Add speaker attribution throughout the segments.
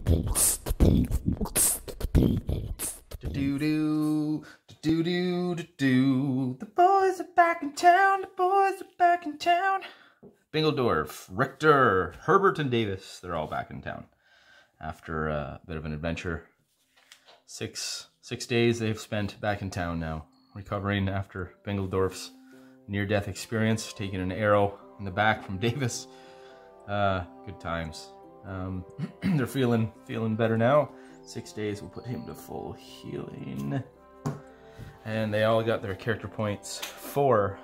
Speaker 1: Do-do-do, do-do-do-do. The boys are back in town, the boys are back in town. Bingledorf, Richter, Herbert, and Davis, they're all back in town. After a bit of an adventure. Six days they've spent back in town now, recovering after Bingledorf's near-death experience, taking an arrow in the back from Davis. Good times. They're feeling better now. 6 days will put him to full healing. And they all got their character points. 4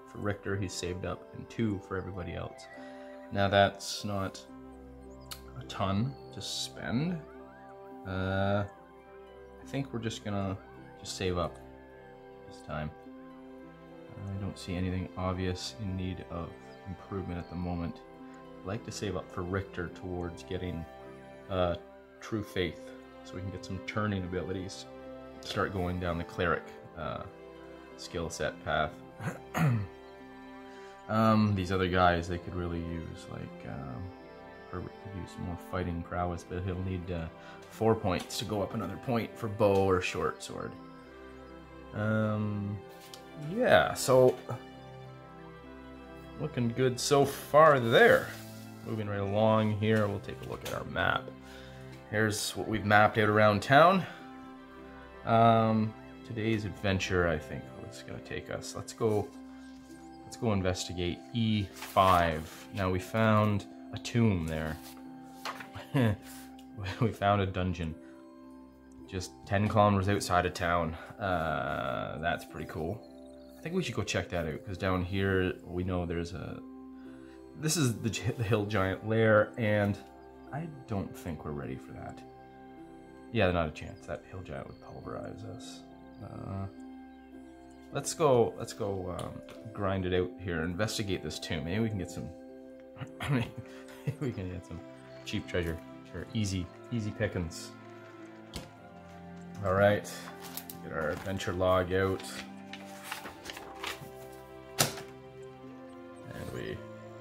Speaker 1: for Richter, he's saved up, and 2 for everybody else. Now that's not a ton to spend. I think we're just gonna save up this time. I don't see anything obvious in need of improvement at the moment. I'd like to save up for Richter towards getting True Faith, so we can get some turning abilities. Start going down the cleric skill set path. These other guys they could really use, like Herbert could use some more fighting prowess, but he'll need 4 points to go up another point for bow or short sword. Yeah, so looking good so far there. Moving right along here, we'll take a look at our map. Here's what we've mapped out around town. Today's adventure, I think, it's gonna take us. Let's go investigate E5. Now we found a tomb there. We found a dungeon just 10 kilometers outside of town. That's pretty cool. I think we should go check that out, because down here we know there's this is the hill giant lair, and I don't think we're ready for that. Yeah, not a chance. That hill giant would pulverize us. Let's go grind it out here, investigate this tomb. Maybe we can get some maybe we can get some cheap treasure. Sure, easy pickings. All right, get our adventure log out. And we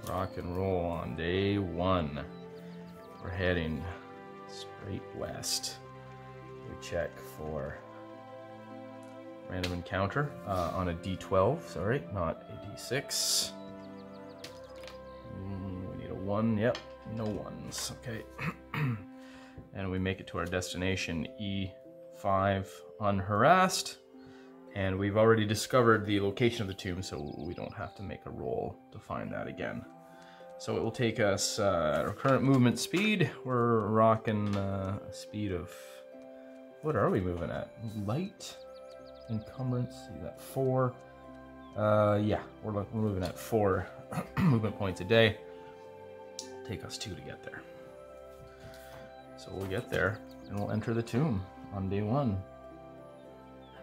Speaker 1: rock and roll on day 1. We're heading straight west. We check for random encounter on a D12, sorry, not a D6. We need a 1, yep, no 1s, okay. And we make it to our destination, E5, unharassed. And we've already discovered the location of the tomb, so we don't have to make a roll to find that again. So it will take us, at our current movement speed, we're rocking a speed of, what are we moving at? Light, encumbrance, see that 4. Yeah, we're moving at 4 movement points a day. Take us 2 to get there. So we'll get there, and we'll enter the tomb on day 1.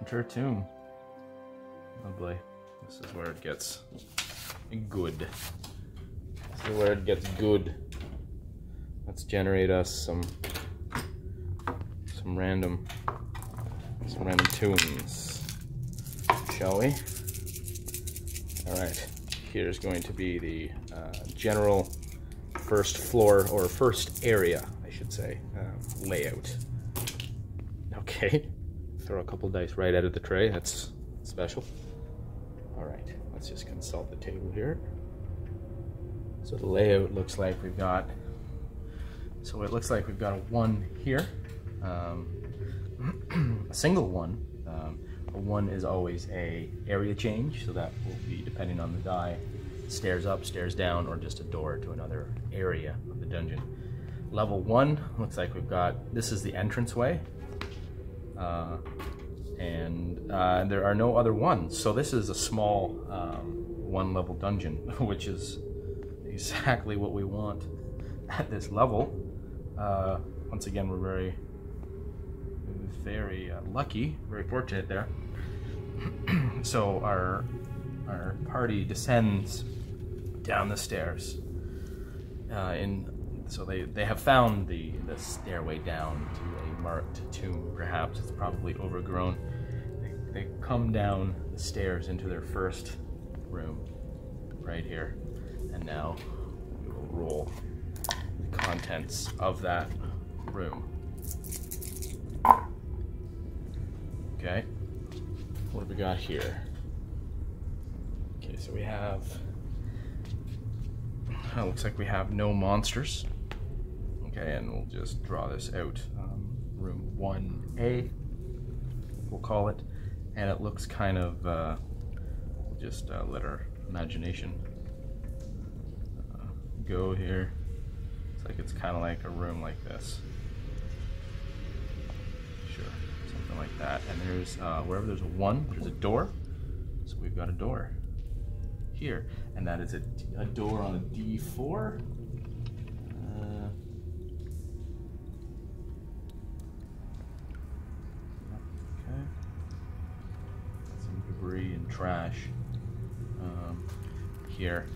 Speaker 1: Enter a tomb. Oh boy, this is where it gets good. This is where it gets good. Let's generate us some random tunes, shall we? All right, here's going to be the general first floor, or first area, I should say, layout. Okay, throw a couple dice right out of the tray. That's special. All right, let's just consult the table here. So the layout looks like we've got. So it looks like we've got a 1 here, a single 1. A 1 is always a area change, so that will be depending on the die, stairs up, stairs down, or just a door to another area of the dungeon. Level 1 looks like we've got. This is the entranceway. And there are no other 1s, so this is a small 1-level dungeon, which is exactly what we want at this level. Once again, we're very lucky, very fortunate there. So our party descends down the stairs. So they have found the stairway down to a marked tomb. Perhaps it's probably overgrown. They come down the stairs into their first room, right here. And now we will roll the contents of that room. Okay, what have we got here? Okay, so we have, looks like we have no monsters. Okay, and we'll just draw this out. Room 1A, we'll call it. And it looks kind of, we'll just let our imagination go here. It's like it's kind of like a room like this. Sure, something like that. And there's, wherever there's a 1, there's a door. So we've got a door here. And that is a door on a D4. Okay. Some debris and trash here.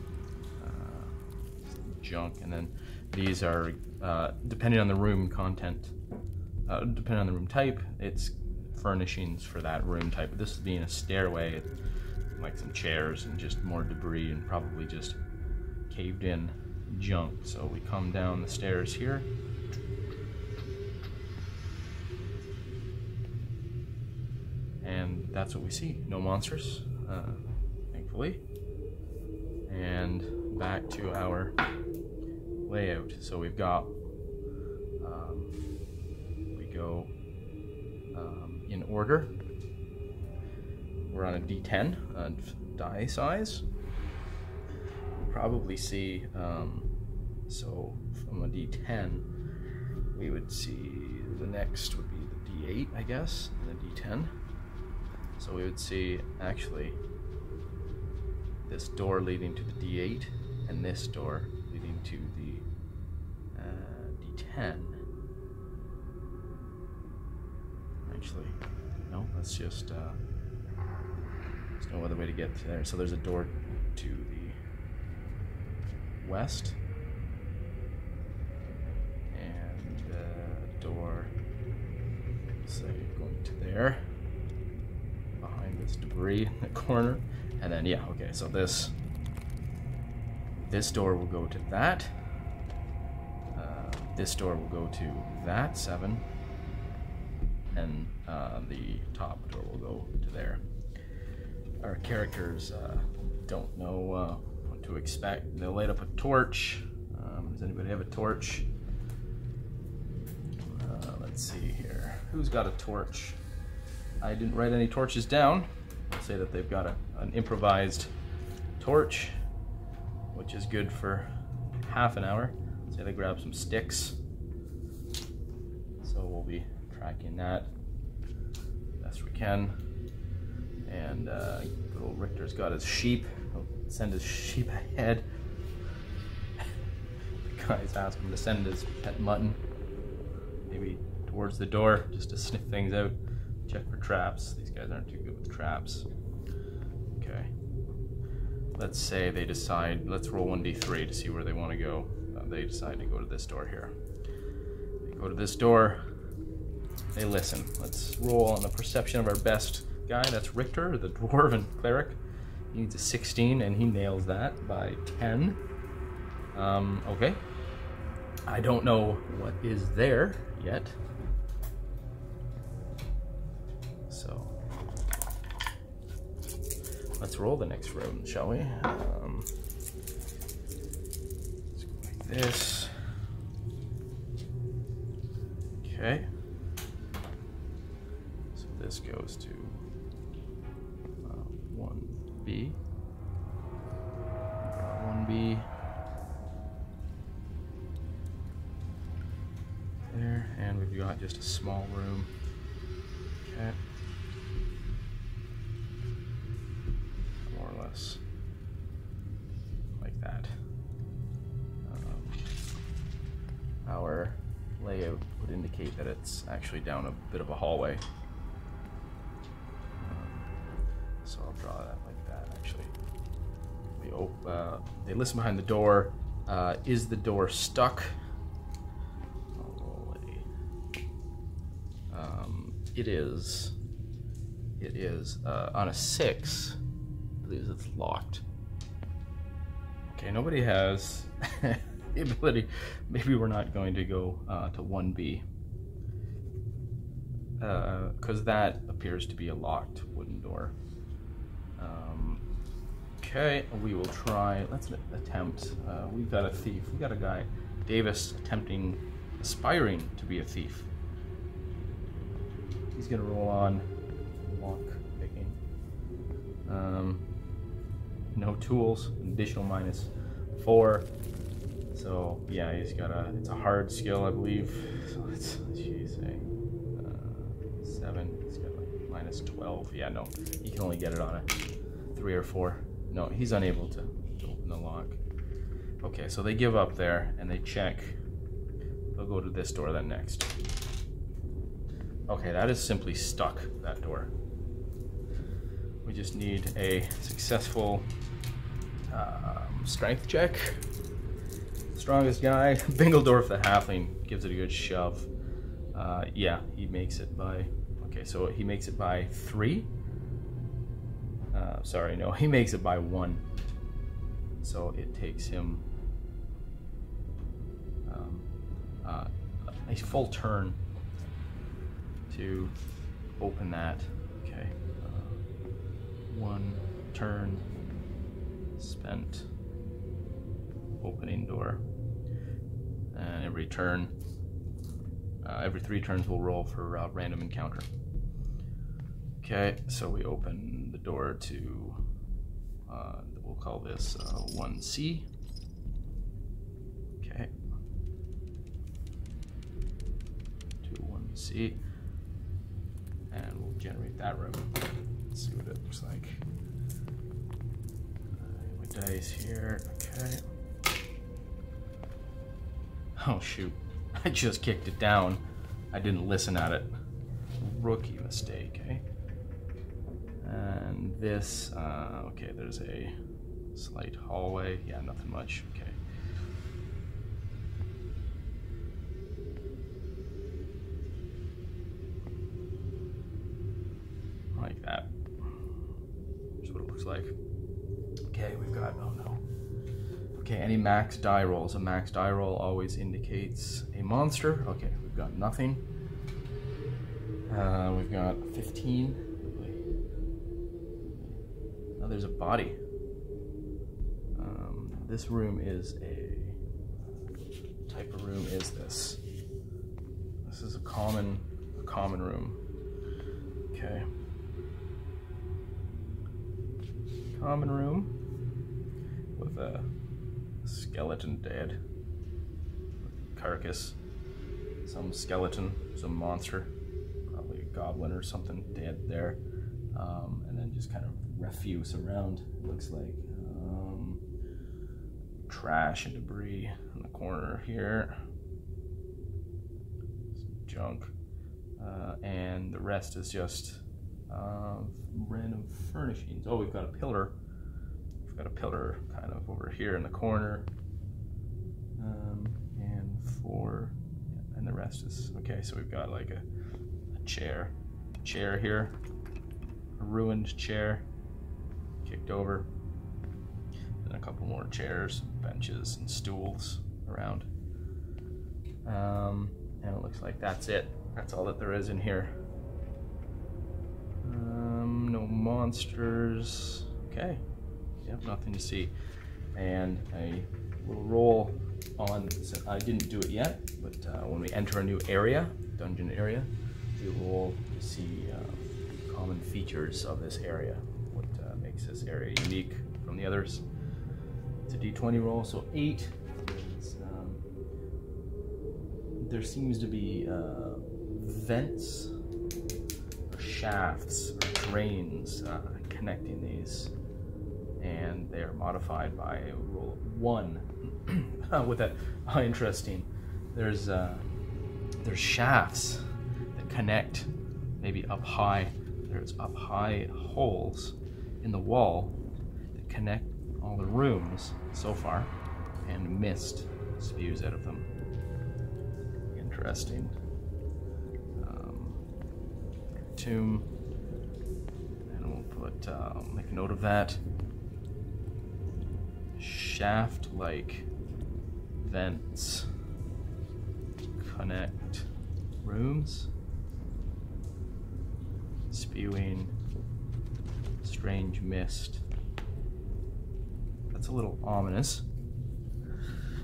Speaker 1: Junk, and then these are depending on the room content, depending on the room type, it's furnishings for that room type. But this is being a stairway, like some chairs and just more debris and probably just caved in junk. So we come down the stairs here. And that's what we see. No monsters, thankfully. And back to our layout. So we've got, we go in order. We're on a D10 die size. We'll probably see, so from a D10, we would see the next would be the D8, I guess, and the D10. So we would see actually this door leading to the D8 and this door leading to the D10. Actually, no, that's just, there's no other way to get to there. So there's a door to the west and a door, say, going to there, behind this debris in the corner. And then, yeah, okay, so this door will go to that. This door will go to that 7. And the top door will go to there. Our characters don't know what to expect. They'll light up a torch. Does anybody have a torch? Let's see here. Who's got a torch? I didn't write any torches down. I'll say that they've got an improvised torch, which is good for half an hour. Say they grab some sticks. So we'll be tracking that best we can. And good old Richter's got his sheep. He'll send his sheep ahead. The guys ask him to send his pet mutton maybe towards the door just to sniff things out. Check for traps. These guys aren't too good with traps. Okay. Let's say they decide, let's roll 1d3 to see where they want to go. They decide to go to this door here. They go to this door. They listen. Let's roll on the perception of our best guy. That's Richter, the dwarven cleric. He needs a 16 and he nails that by 10. Okay. I don't know what is there yet. So let's roll the next room, shall we? Let's go like this. Okay. So this goes to 1B. 1B. There, and we've got just a small room. Okay. More or less like that. Our layout would indicate that it's actually down a bit of a hallway. So I'll draw that like that, actually. They listen behind the door. Is the door stuck? It is. It is on a 6. I believe it's locked. Okay, nobody has the ability. Maybe we're not going to go to 1B. Because that appears to be a locked wooden door. Okay, we will try, let's attempt. We've got a thief. We've got a guy, Davis, aspiring to be a thief. He's gonna roll on lock picking. No tools, additional -4. So yeah, he's got it's a hard skill, I believe. So it's, geez, 7, he's got like -12. Yeah, no, he can only get it on a 3 or 4. No, he's unable to open the lock. Okay, so they give up there and they check. They'll go to this door then next. Okay, that is simply stuck, that door. We just need a successful strength check. Strongest guy, Bingledorf the halfling, gives it a good shove. Yeah, he makes it by, okay, so he makes it by 3. Sorry, no, he makes it by 1. So it takes him a full turn to open that. Okay, 1 turn spent opening door, and every turn, every 3 turns we'll roll for random encounter. Okay, so we open the door to, we'll call this 1C. Okay, to 1C, and we'll generate that room. Let's see what it looks like. My dice here, okay. Oh shoot, I just kicked it down. I didn't listen at it. Rookie mistake, eh? And this, okay, there's a slight hallway. Yeah, nothing much, okay. Like that. Here's what it looks like. Okay, we've got, oh no. Okay, any max die rolls. A max die roll always indicates a monster. Okay, we've got nothing. We've got 15. Oh, there's a body. This room is what type of room is this? This is a common room. Okay. Common room with a skeleton dead. Carcass. Some skeleton, some monster. Probably a goblin or something dead there. And then just kind of refuse around. It looks like trash and debris in the corner here. Junk. And the rest is just random furnishings. Oh, we've got a pillar. We've got a pillar kind of over here in the corner. And the rest is, okay, so we've got like a chair here, a ruined chair, kicked over, and a couple more chairs, benches, and stools around. And it looks like that's it. That's all that there is in here. No monsters. Okay. Yep, nothing to see. And a little roll on, so I didn't do it yet, but when we enter a new area, dungeon area, we roll to see common features of this area, what makes this area unique from the others. It's a d20 roll, so 8. There seems to be vents, or shafts, or drains connecting these, and they are modified by a roll of 1. With that, interesting. There's shafts that connect, maybe up high. There's up high holes in the wall that connect all the rooms so far, and mist spews out of them. Interesting. Tomb, and we'll put make a note of that. Shaft like Vents. Connect rooms. Spewing. Strange mist. That's a little ominous.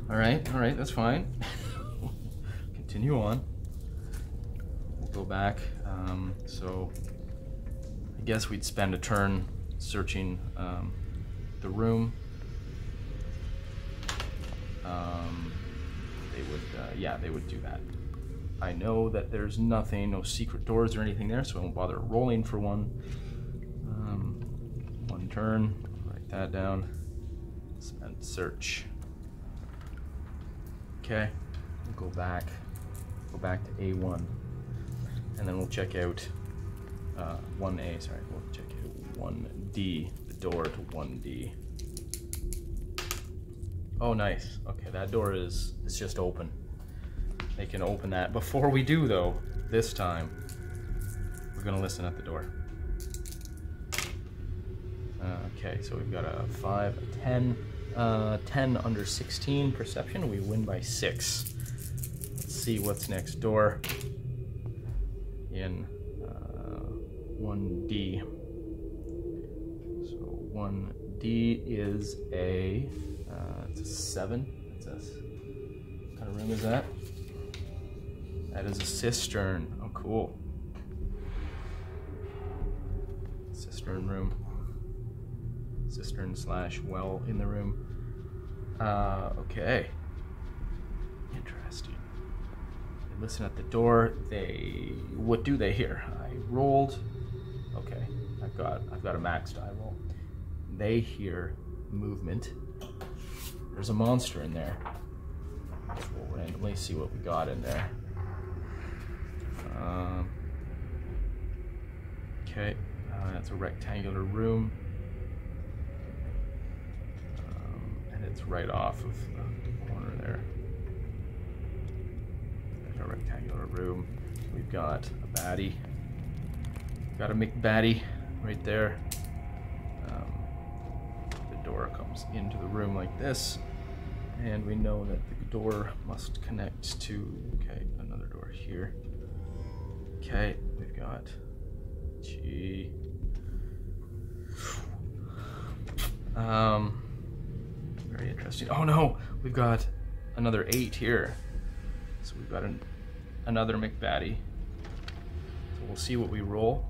Speaker 1: Alright, that's fine. Continue on. We'll go back. So I guess we'd spend a turn searching the room. They would do that. I know that there's nothing, no secret doors or anything there, so I won't bother rolling for one. One turn, write that down, spend search. Okay, we'll go back to A1, and then we'll check out 1A, sorry, we'll check out 1D, the door to 1D. Oh, nice. Okay, that door is just open. They can open that. Before we do, though, this time, we're gonna listen at the door. Okay, so we've got a 5, a 10, 10 under 16 perception. We win by 6. Let's see what's next door in 1D. So 1D is a it's a 7. What kind of room is that? That is a cistern. Oh, cool. Cistern room. Cistern / well in the room. Okay. Interesting. They listen at the door. What do they hear? I rolled. Okay. I've got a max die roll. They hear movement. There's a monster in there. We'll randomly see what we got in there. Okay, that's a rectangular room, and it's right off of the corner there. There's a rectangular room. We've got a baddie. Got a McBaddie right there. The door comes into the room like this, and we know that the door must connect to, okay, another door here. Okay, we've got G. Very interesting. Oh no, we've got another 8 here. So we've got another McBaddie. So we'll see what we roll.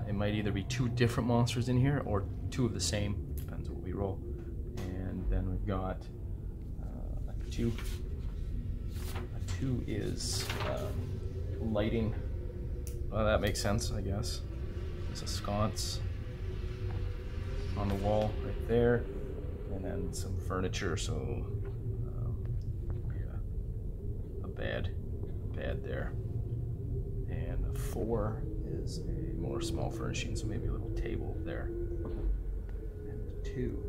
Speaker 1: It might either be 2 different monsters in here or 2 of the same. Depends on what we roll. And then we've got a 2. A 2 is lighting. Well, that makes sense, I guess. There's a sconce on the wall right there, and then some furniture. So a bed there, and a 4 is a more small furnishing, so maybe a little table there, and 2,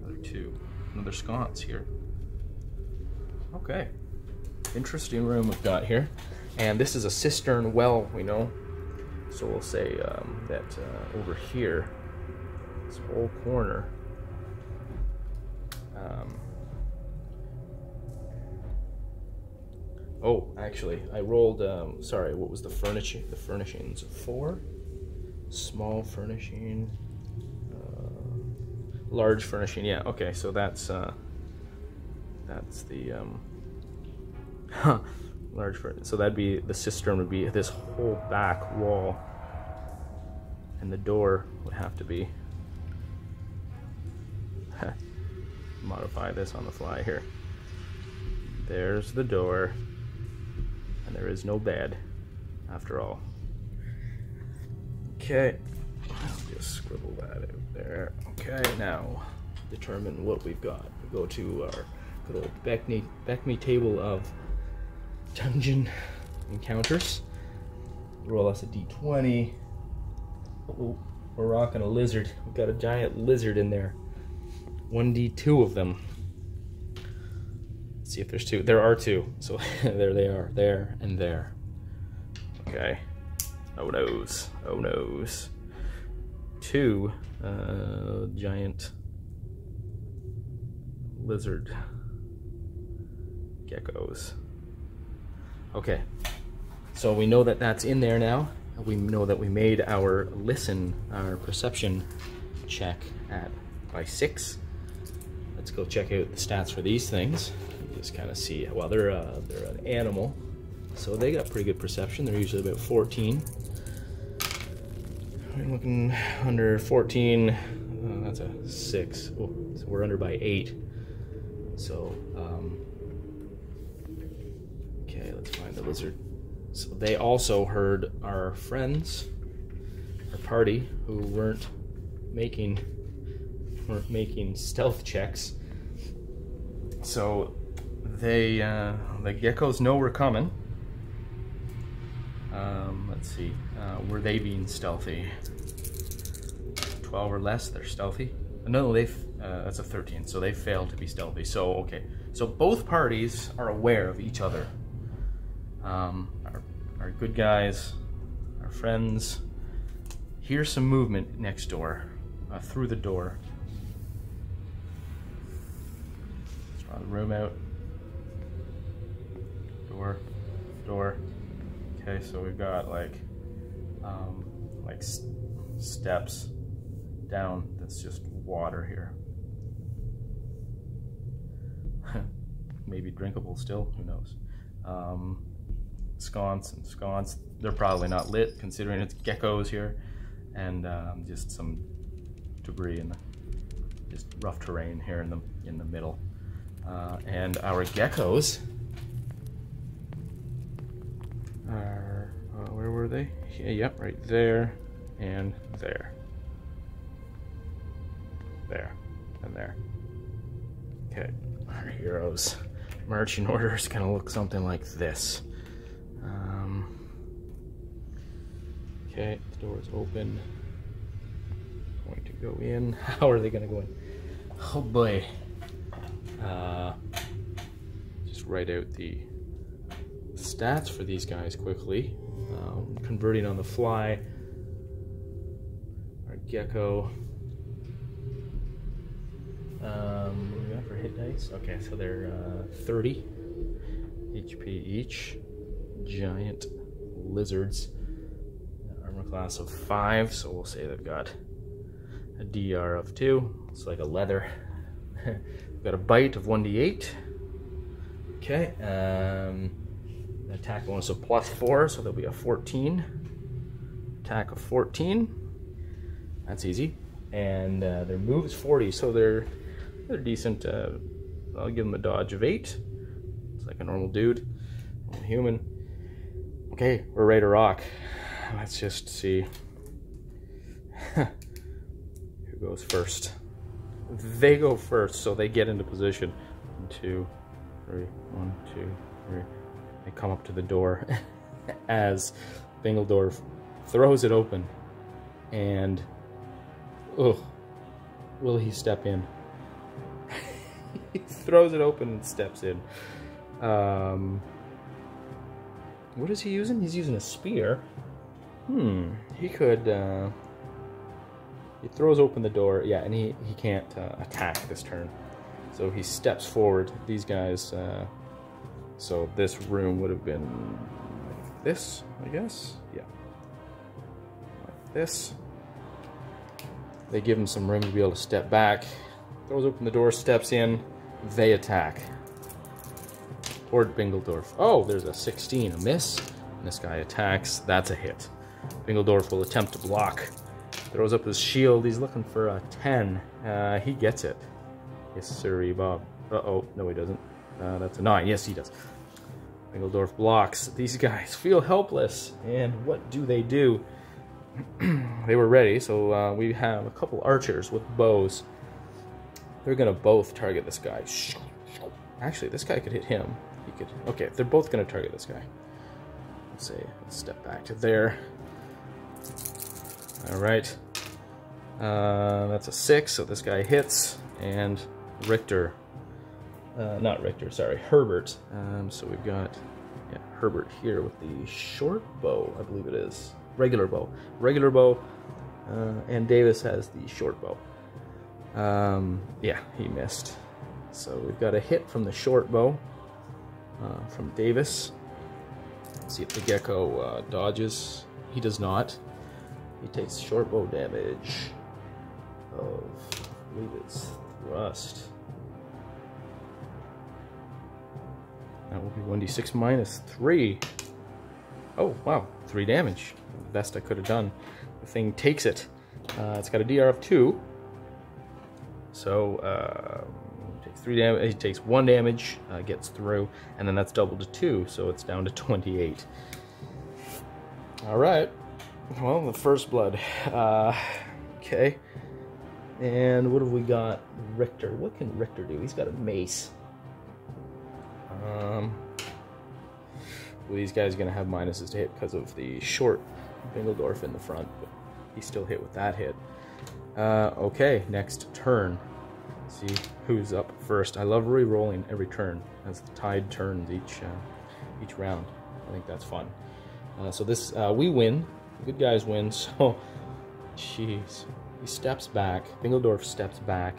Speaker 1: another 2, another sconce here. Okay. Interesting room we've got here, and this is a cistern well, we know, so we'll say that over here, this whole corner, oh, actually, I rolled, sorry, what was the furnishing? The furnishings, 4, small furnishing, large furnishing, yeah, okay, so that's the, large furnace. So that'd be, the cistern would be this whole back wall, and the door would have to be modify this on the fly here. There's the door, and there is no bed after all. Okay, I'll just scribble that out there. Okay, now determine what we've got. We go to our good old Beckme table of dungeon encounters. Roll us a d20. Oh, we're rocking a lizard. We've got a giant lizard in there. 1d2 of them. Let's see if there's 2. There are 2. So there they are. There and there. Okay. Oh noes. Oh noes. 2 giant lizard geckos. Okay, so we know that that's in there now. We know that we made our perception check by 6. Let's go check out the stats for these things. You just kind of see, well, they're an animal, so they got pretty good perception. They're usually about 14. We're looking under 14. That's a 6. Oh, so we're under by 8. So, okay, let's find the lizard. So they also heard our friends, our party, who weren't making stealth checks. So they, the geckos know we're coming. Let's see, were they being stealthy? 12 or less, they're stealthy. No, that's a 13, so they failed to be stealthy. So, okay, so both parties are aware of each other. Our good guys, our friends, hear some movement next door, through the door. Let's draw the room out. Door. Okay, so we've got like steps down. That's just water here. Maybe drinkable still, who knows. Sconce. They're probably not lit considering it's geckos here, and just some debris in the just rough terrain here in the middle. And our geckos are where were they? Yeah, yep, right there and there. There and there. Okay, our heroes' marching order is gonna look something like this. Okay, the door is open. Going to go in. How are they gonna go in? Oh boy. Just write out the stats for these guys quickly. Converting on the fly. Our gecko. What do we got for hit dice? Okay, so they're 30 HP each. Giant lizards. Armor class of 5, so we'll say they've got a DR of 2. It's like a leather. We've got a bite of 1d8. Okay. Attack bonus of +4, so there'll be a 14. Attack of 14. That's easy. And their move is 40, so they're decent. I'll give them a dodge of 8. It's like a normal dude, normal human. Okay, we're ready to rock. Let's just see who goes first. They go first, so they get into position. 1, 2, 3. 1, 2, 3. They come up to the door as Bingledorf throws it open, and will he step in? He throws it open and steps in. What is he using? He's using a spear. He could, he throws open the door, yeah, and he can't attack this turn. So he steps forward. These guys, so this room would have been like this, I guess? Yeah. Like this. They give him some room to be able to step back. Throws open the door, steps in, they attack. Toward Bingledorf. Oh, there's a 16, a miss. And this guy attacks, that's a hit. Bingledorf will attempt to block. Throws up his shield, he's looking for a 10. He gets it. Yes, sirree, Bob. Uh-oh, no he doesn't. That's a 9, yes he does. Bingledorf blocks. These guys feel helpless, and what do? They were ready, so we have a couple archers with bows. They're gonna both target this guy. Actually, this guy could hit him. He could. Okay, they're both gonna target this guy. Let's say, let's step back to there. All right. That's a 6, so this guy hits, and Richter. Not Richter, sorry, Herbert. So we've got Herbert here with the short bow, I believe it is. Regular bow. And Davis has the short bow. Yeah, he missed. So we've got a hit from the short bow from Davis. Let's see if the gecko dodges. He does not. He takes short bow damage of, I believe it's thrust. That will be 1d6 minus 3. Oh, wow, 3 damage. The best I could have done. The thing takes it. It's got a DR of 2. So, takes 3 damage. He takes 1 damage, gets through, and then that's doubled to 2, so it's down to 28. Alright. Well, the first blood. Okay. And what have we got? Richter. What can Richter do? He's got a mace. Well, these guys are going to have minuses to hit because of the short Bingledorf in the front, but he's still hit with that hit. Okay, next turn. See who's up first. I love re-rolling every turn as the tide turns each round. I think that's fun. So this, we win. The good guys win, so... Jeez. He steps back. Bingledorf steps back.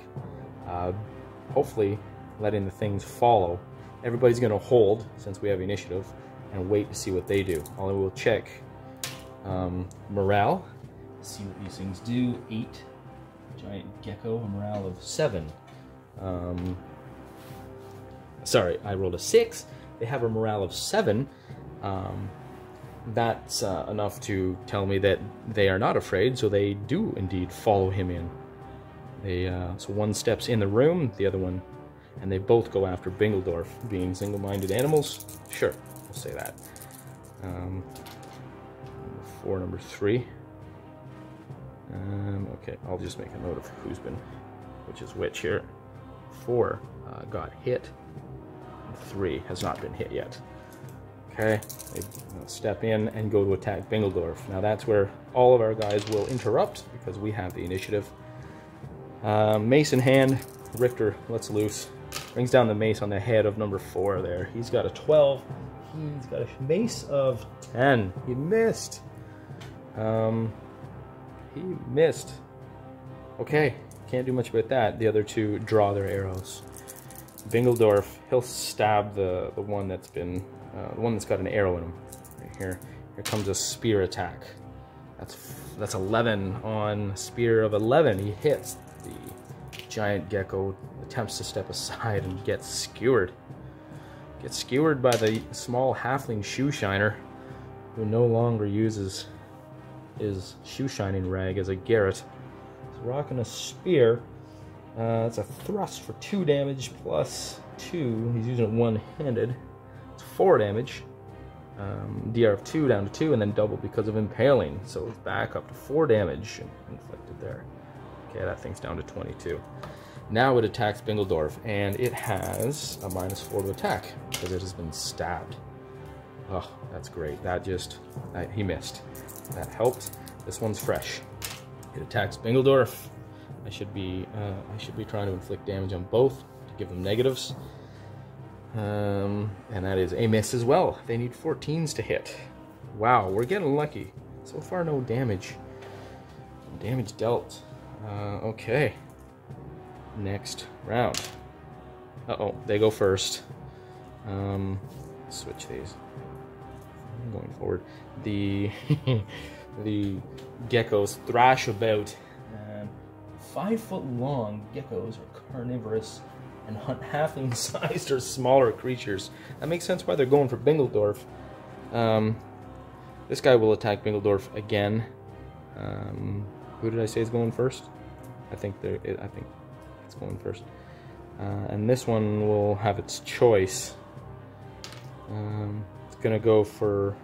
Speaker 1: Hopefully letting the things follow. Everybody's going to hold, since we have initiative, and wait to see what they do. I will check morale, see what these things do. 8. Giant gecko, a morale of 7. Sorry, I rolled a 6. They have a morale of 7. That's enough to tell me that they are not afraid, so they do indeed follow him in. They so one steps in the room, the other one, and they both go after Bingledorf, being single-minded animals. Sure, we'll say that. Number 3. Okay, I'll just make a note of who's been, which is which here. 4 got hit. 3 has not been hit yet. Okay, they step in and go to attack Bingledorf. Now that's where all of our guys will interrupt because we have the initiative. Mace in hand, Richter lets loose. Brings down the mace on the head of number 4 there. He's got a 12. He's got a mace of 10. He missed. He missed. Okay, can't do much about that. The other 2 draw their arrows. Bingledorf, he'll stab the one that's been the one that's got an arrow in him. Right here. Here comes a spear attack. That's 11 on spear of 11. He hits. The giant gecko attempts to step aside and gets skewered. Gets skewered by the small halfling shoe shiner, who no longer uses his shoe shining rag as a garret. He's rocking a spear. It's a thrust for 2 damage plus 2. He's using it one-handed. It's 4 damage. DR of 2 down to 2, and then double because of impaling. So it's back up to 4 damage inflicted there. Okay, that thing's down to 22. Now it attacks Bingledorf, and it has a -4 to attack because it has been stabbed. Oh, that's great. That just... he missed. That helped. This one's fresh. It attacks Bingledorf. I should be trying to inflict damage on both to give them negatives. And that is a miss as well. They need 14s to hit. Wow, we're getting lucky. So far, no damage. No damage dealt. Okay. Next round. Uh-oh, they go first. Switch these. Going forward. The the geckos thrash about. 5-foot-long geckos are carnivorous and hunt halfling-sized or smaller creatures. That makes sense why they're going for Bingledorf. This guy will attack Bingledorf again. Who did I say is going first? I think it's going first. And this one will have its choice. It's gonna go for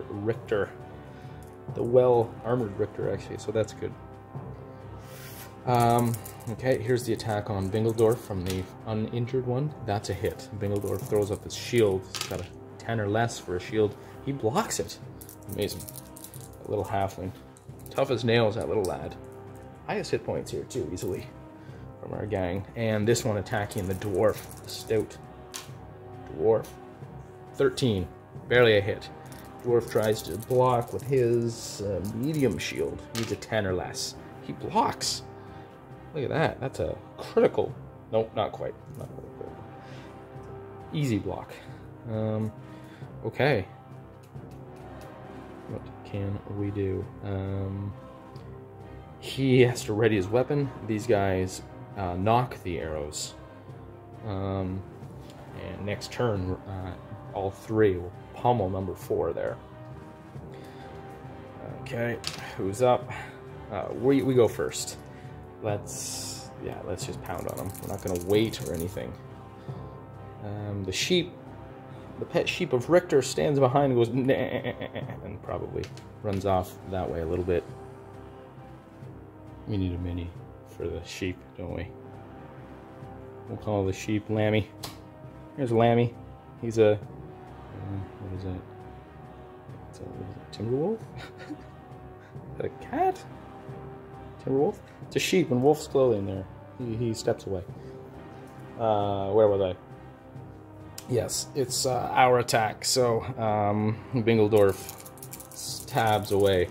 Speaker 1: Richter. The well-armored Richter, actually, so that's good. Okay, here's the attack on Bingledorf from the uninjured one. That's a hit. Bingledorf throws up his shield. He's got a 10 or less for a shield. He blocks it. Amazing. A little halfling. Tough as nails, that little lad. Highest hit points here, too, easily, from our gang. And this one attacking the dwarf, the stout dwarf. 13. Barely a hit. Dwarf tries to block with his medium shield. He's a 10 or less. He blocks. Look at that. That's a critical. Nope, not quite. Not quite. Easy block. Okay. What can we do? He has to ready his weapon. These guys knock the arrows. And next turn, all three will pummel number 4 there. Okay, who's up? We go first. Let's just pound on them. We're not gonna wait or anything. The pet sheep of Richter stands behind and goes nah, and probably runs off that way a little bit. We need a mini for the sheep, don't we? We'll call the sheep Lammy. Here's Lammy. He's a what is that? It's a Timberwolf? Is that a cat? Timberwolf? It's a sheep in wolf's clothing there. He steps away. Where was I? Yes, it's our attack. So, Bingledorf stabs away.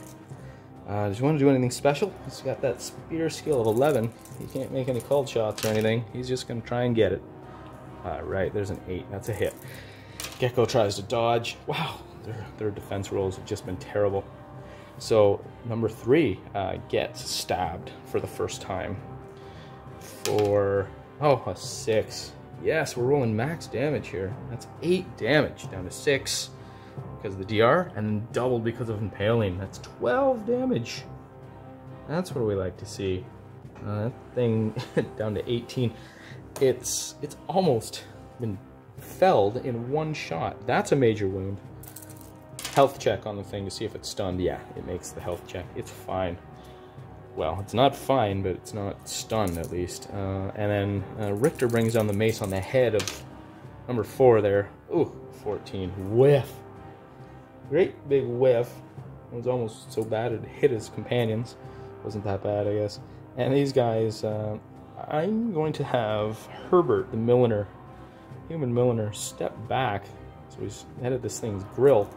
Speaker 1: Does you want to do anything special? He's got that spear skill of 11. He can't make any cold shots or anything. He's just going to try and get it. Right, there's an 8. That's a hit. Gecko tries to dodge. Wow, their defense rolls have just been terrible. So, number 3 gets stabbed for the first time. For, a 6. Yes, we're rolling max damage here. That's 8 damage, down to 6 because of the DR, and then doubled because of impaling. That's 12 damage. That's what we like to see. That thing down to 18. It's almost been felled in one shot. That's a major wound. Health check on the thing to see if it's stunned. Yeah, it makes the health check. It's fine. Well, it's not fine, but it's not stunned at least. And then Richter brings down the mace on the head of number 4 there. Ooh, 14. Whiff. Great big whiff. It was almost so bad it hit his companions. Wasn't that bad, I guess. And these guys, I'm going to have Herbert, the milliner, human milliner, step back. So he's headed this thing's grill,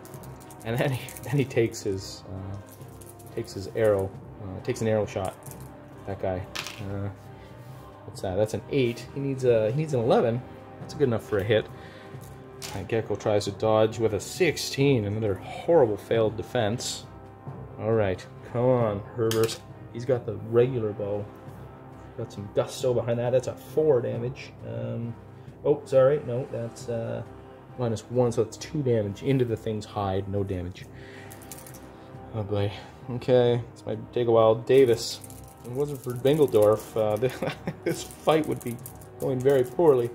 Speaker 1: and then he takes his arrow. Takes an arrow shot. That guy. What's that? That's an 8. He needs an 11. That's good enough for a hit. Gecko tries to dodge with a 16. Another horrible failed defense. All right, come on, Herbert. He's got the regular bow. Got some gusto behind that. That's a 4 damage. Oh, sorry. No, that's -1, so it's 2 damage into the thing's hide. No damage. Oh boy. Okay, this might take a while. Davis. If it wasn't for Bingledorf, this fight would be going very poorly.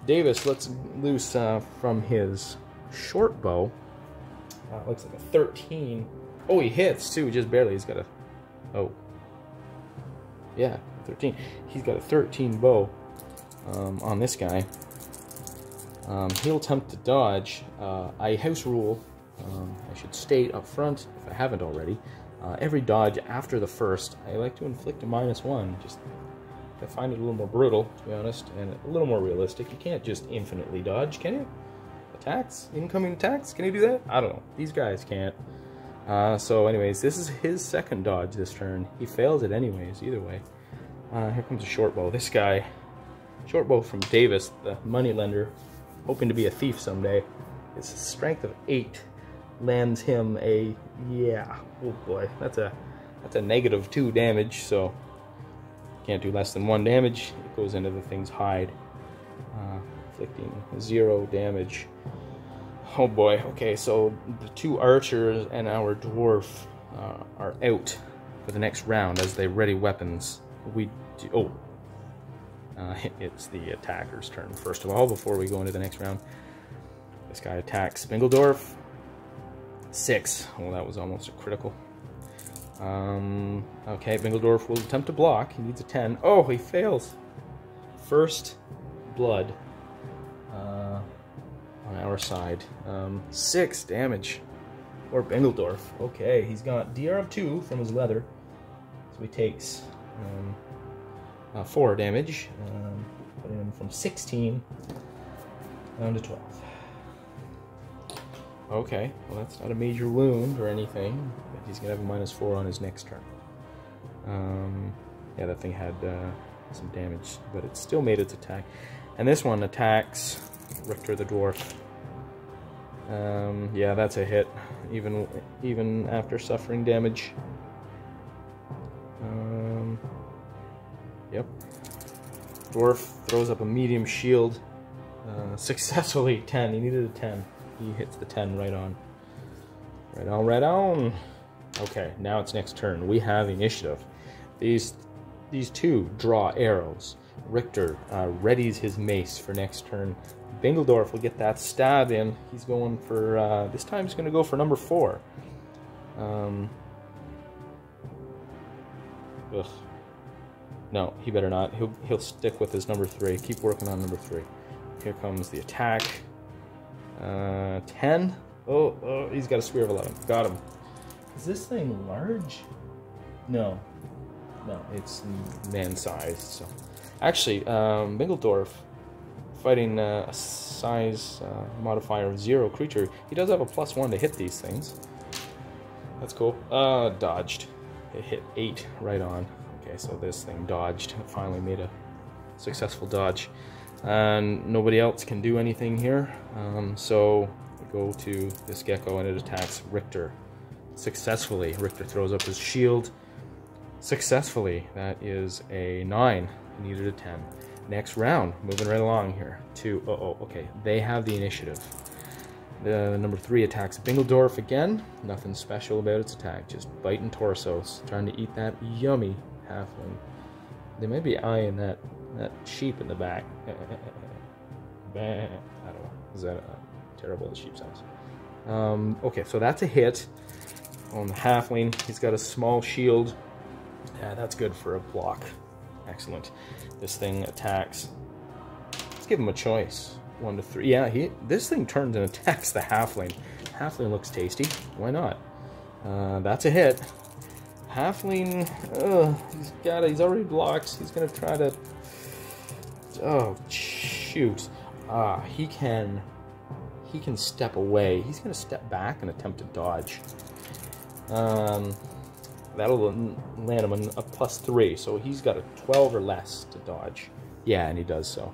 Speaker 1: Davis lets loose from his short bow. Looks like a 13. Oh, he hits too, just barely. He's got a... Oh. Yeah, 13. He's got a 13 bow on this guy. He'll attempt to dodge. I house rule. I should state up front, if I haven't already, every dodge after the first, I like to inflict a -1. Just, I find it a little more brutal, to be honest, and a little more realistic. You can't just infinitely dodge, can you? Attacks? Incoming attacks? Can you do that? I don't know. These guys can't. So anyways, this is his second dodge this turn. He fails it anyways, either way. Here comes a short bow. This guy, short bow from Davis, the moneylender, hoping to be a thief someday. It's a strength of 8. Lands him a, yeah, oh boy, that's a -2 damage, so can't do less than 1 damage. It goes into the thing's hide, inflicting 0 damage. Oh boy, okay, so the 2 archers and our dwarf are out for the next round as they ready weapons. We do, it's the attacker's turn first of all before we go into the next round. This guy attacks Bingledorf. 6. Well, that was almost a critical. Okay, Bingledorf will attempt to block. He needs a 10. Oh, he fails. First blood on our side. 6 damage for Bingledorf. Okay, he's got DR of 2 from his leather. So he takes 4 damage. Putting him from 16 down to 12. Okay, well that's not a major wound or anything, but he's going to have a -4 on his next turn. Yeah, that thing had some damage, but it still made its attack. And this one attacks Richter the dwarf. Yeah, that's a hit, even after suffering damage. Yep. Dwarf throws up a medium shield. Successfully 10. He needed a 10. He hits the 10 right on. Right on, right on. Okay, now it's next turn. We have initiative. These two draw arrows. Richter readies his mace for next turn. Bingledorf will get that stab in. He's going for, this time he's going to go for number 4. Ugh. No, he better not. He'll stick with his number 3. Keep working on number 3. Here comes the attack. 10. Oh, he's got a spear of 11. Got him. Is this thing large? No. No, it's man-sized. So, actually, Bingledorf, fighting a size modifier of 0 creature, he does have a +1 to hit these things. That's cool. Dodged. It hit 8 right on. Okay, so this thing dodged. It finally made a successful dodge. And nobody else can do anything here. So we go to this gecko and it attacks Richter. Successfully. Richter throws up his shield. Successfully. That is a 9. He needed a 10. Next round. Moving right along here. Okay. They have the initiative. The number 3 attacks Bingledorf again. Nothing special about its attack. Just biting torsos. Trying to eat that yummy halfling. They might be eyeing that sheep in the back. I don't know. Is that terrible? The sheep sounds. Okay, so that's a hit on the halfling. He's got a small shield. Yeah, that's good for a block. Excellent. This thing attacks. Let's give him a choice. 1 to 3. Yeah, this thing turns and attacks the halfling. Halfling looks tasty. Why not? That's a hit. Halfling. He's already blocked. He's gonna try to. Oh shoot! He can step away. He's gonna step back and attempt to dodge. That'll land him a +3, so he's got a 12 or less to dodge. Yeah, and he does so.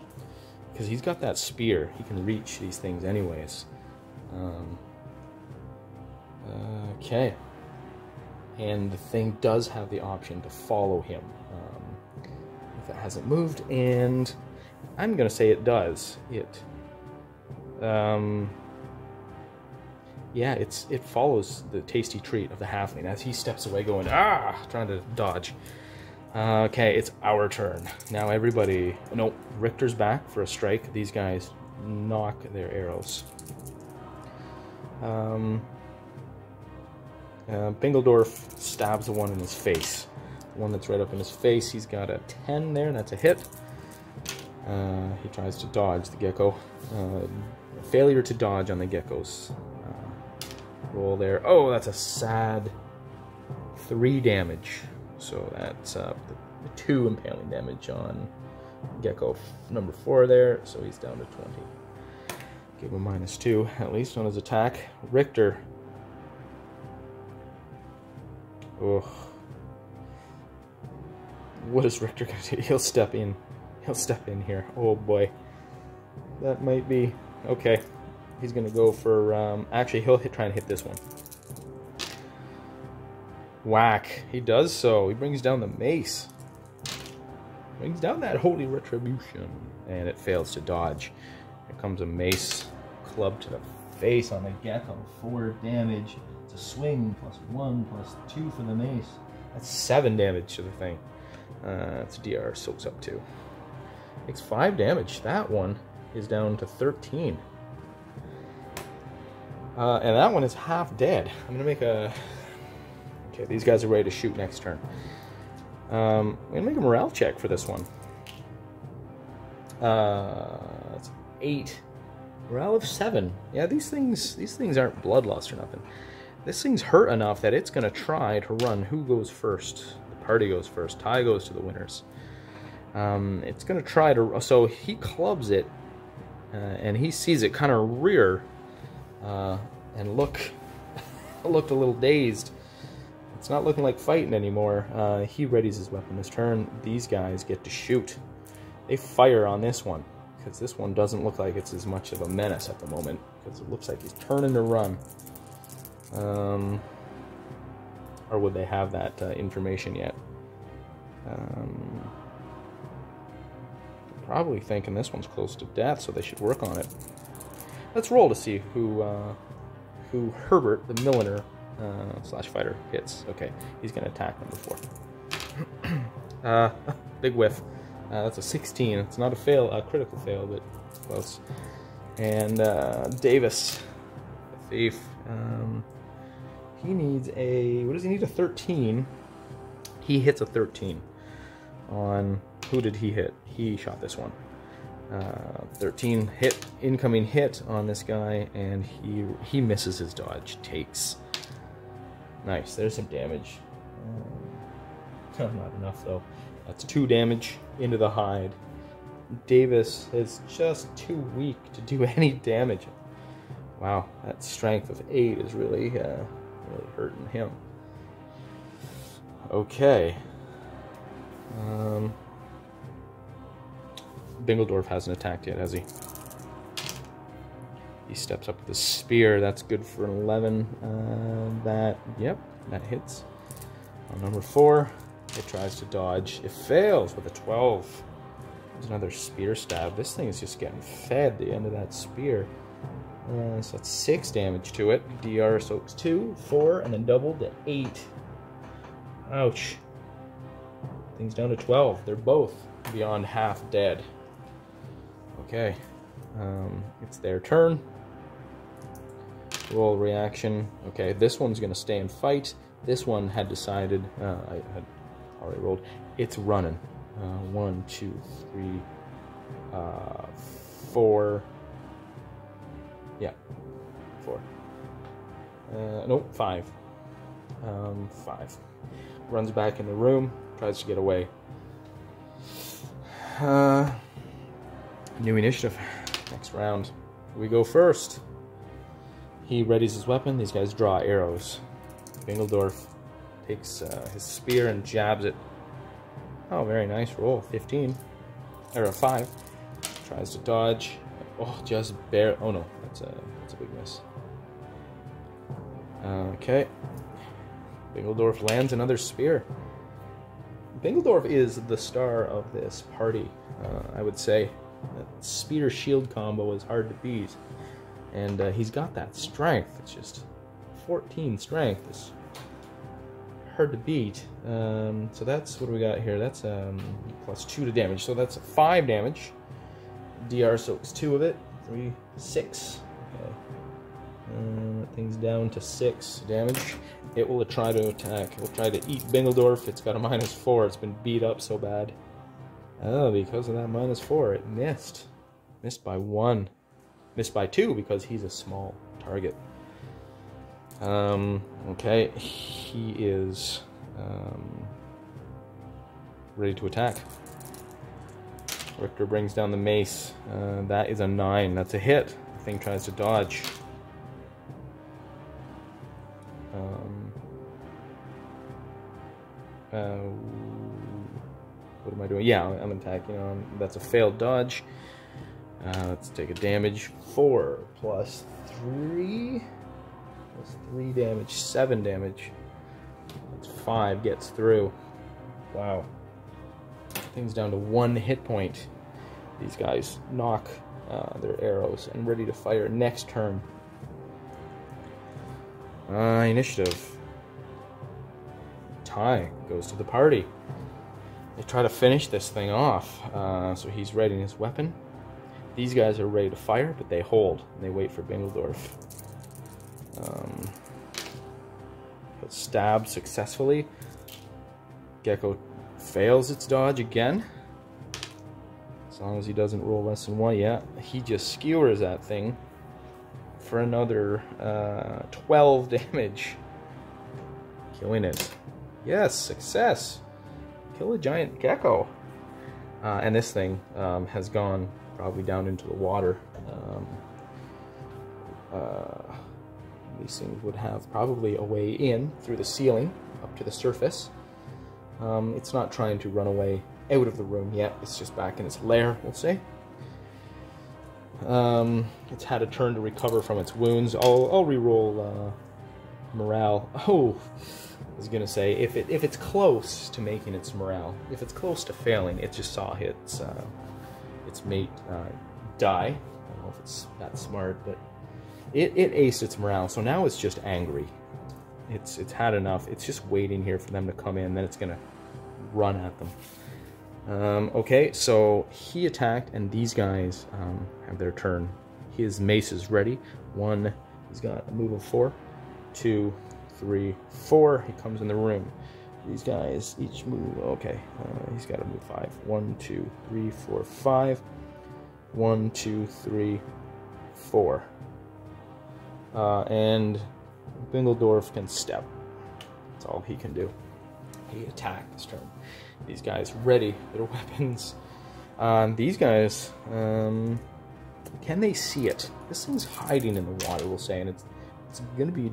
Speaker 1: Because he's got that spear. He can reach these things anyways. Okay. And the thing does have the option to follow him. If it hasn't moved, and I'm going to say it does. Yeah, it follows the tasty treat of the halfling as he steps away going, trying to dodge. Okay, it's our turn. Now everybody... No, Richter's back for a strike. These guys knock their arrows. Bingledorf stabs the one in his face. The one that's right up in his face. He's got a 10 there. That's a hit. He tries to dodge the gecko. Failure to dodge on the geckos. Roll there. Oh, that's a sad 3 damage. So that's the 2 impaling damage on gecko number 4 there. So he's down to 20. Give him -2 at least on his attack. Richter. Ugh. What is Richter going to do? He'll step in. He'll step in here. Oh boy. That might be... Okay. He's going to go for... actually, he'll try and hit this one. Whack. He does so. He brings down the mace. Brings down that holy retribution. And it fails to dodge. Here comes a mace club to the face on the gecko. 4 damage. It's a swing. +1, +2 for the mace. That's 7 damage to the thing. It's DR. Soaks up 2. Takes 5 damage. That one is down to 13. And that one is half dead. I'm going to make a... Okay, these guys are ready to shoot next turn. I'm going to make a morale check for this one. That's 8. Morale of 7. Yeah, these things aren't bloodlust or nothing. This thing's hurt enough that it's going to try to run. Who goes first? The party goes first. Tie goes to the winners. It's going to try to... So he clubs it, and he sees it kind of rear, and looked a little dazed. it's not looking like fighting anymore. He readies his weapon this turn. These guys get to shoot. They fire on this one, because this one doesn't look like it's as much of a menace at the moment, because it looks like he's turning to run. Or would they have that information yet? Probably thinking this one's close to death, so they should work on it. Let's roll to see who Herbert, the milliner, slash fighter, hits. Okay, he's going to attack number 4. Big whiff. That's a 16. It's not a critical fail, but close. And Davis, the thief, he needs a, what does he need? A 13. He hits a 13 on, who did he hit? He shot this one. 13 hit, incoming hit on this guy, and he misses his dodge. Takes. Nice, there's some damage. Not enough though. That's 2 damage into the hide. Davis is just too weak to do any damage. Wow, that strength of 8 is really hurting him. Okay. Bingledorf hasn't attacked yet, has he? He steps up with the spear. That's good for an 11. Yep, that hits. On number 4, it tries to dodge. It fails with a 12. There's another spear stab. This thing is just getting fed the end of that spear. So that's 6 damage to it. DR soaks 2, 4, and then doubled to 8. Ouch. Thing's down to 12. They're both beyond half dead. Okay. It's their turn. Roll reaction. Okay, this one's going to stay and fight. This one had decided, I had already rolled, it's running. 1, 2, 3, 4. Yeah, 4. Nope, 5. 5. Runs back in the room, tries to get away. New initiative. Next round. We go first. He readies his weapon. These guys draw arrows. Bingledorf takes his spear and jabs it. Oh, very nice roll. 15. Or a 5. Tries to dodge. Oh, just bare. Oh no, that's a big miss. Okay. Bingledorf lands another spear. Bingledorf is the star of this party, I would say. That spear shield combo is hard to beat. And he's got that strength. It's just 14 strength. It's hard to beat. So that's what do we got here. That's plus 2 to damage. So that's 5 damage. DR soaks 2 of it. 3, 6. Okay. That thing's down to 6 damage. It will try to attack. It will try to eat Bingledorf. It's got a -4. It's been beat up so bad. Oh, because of that -4, it missed. Missed by 1. Missed by 2 because he's a small target. Okay, he is ready to attack. Richter brings down the mace. That is a 9. That's a hit. The thing tries to dodge. What am I doing? Yeah, I'm attacking on. That's a failed dodge. Let's take a damage. 4 plus 3. Plus 3 damage. 7 damage. That's 5. Gets through. Wow. Thing's down to 1 hit point. These guys knock their arrows and ready to fire next turn. Initiative. Tie goes to the party. They try to finish this thing off. So he's readying his weapon. These guys are ready to fire, but they hold and they wait for Bingledorf. He'll stab successfully. Gecko fails its dodge again. As long as he doesn't roll less than 1. Yeah, he just skewers that thing for another 12 damage. Killing it. Yes, success. Kill a giant gecko. And this thing has gone probably down into the water. These things would have probably a way in through the ceiling. up to the surface. It's not trying to run away out of the room yet. It's just back in its lair, we'll say. It's had a turn to recover from its wounds. I'll re-roll morale. Oh, I was gonna say, if it's close to making its morale, if it's close to failing, it just saw its mate die. I don't know if it's that smart, but it aced its morale, so now it's just angry. It's had enough. It's just waiting here for them to come in, then it's gonna run at them. Okay, so he attacked, and these guys have their turn. His mace is ready. One, he's got a move of 4. 2, 3, 4. He comes in the room. These guys each move. Okay, he's got to move 5. 1, 2, 3, 4, 5. 1, 2, 3, 4. And Bingledorf can step. That's all he can do. He attacked this turn. These guys ready their weapons. These guys, can they see it? This thing's hiding in the water, we'll say, and it's going to be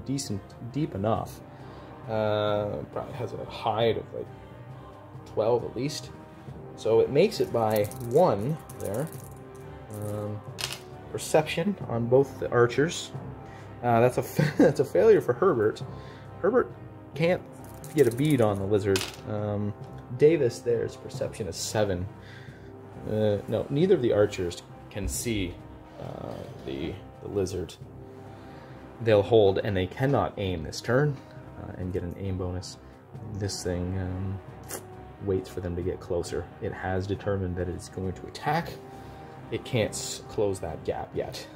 Speaker 1: deep enough. Probably has a hide of like 12 at least. So it makes it by 1 there. Perception on both the archers. That's a failure for Herbert. Herbert can't get a bead on the lizard. Davis, there's perception is 7. No, neither of the archers can see the lizard. They'll hold, and they cannot aim this turn and get an aim bonus. This thing waits for them to get closer. It has determined that it's going to attack. It can't close that gap yet.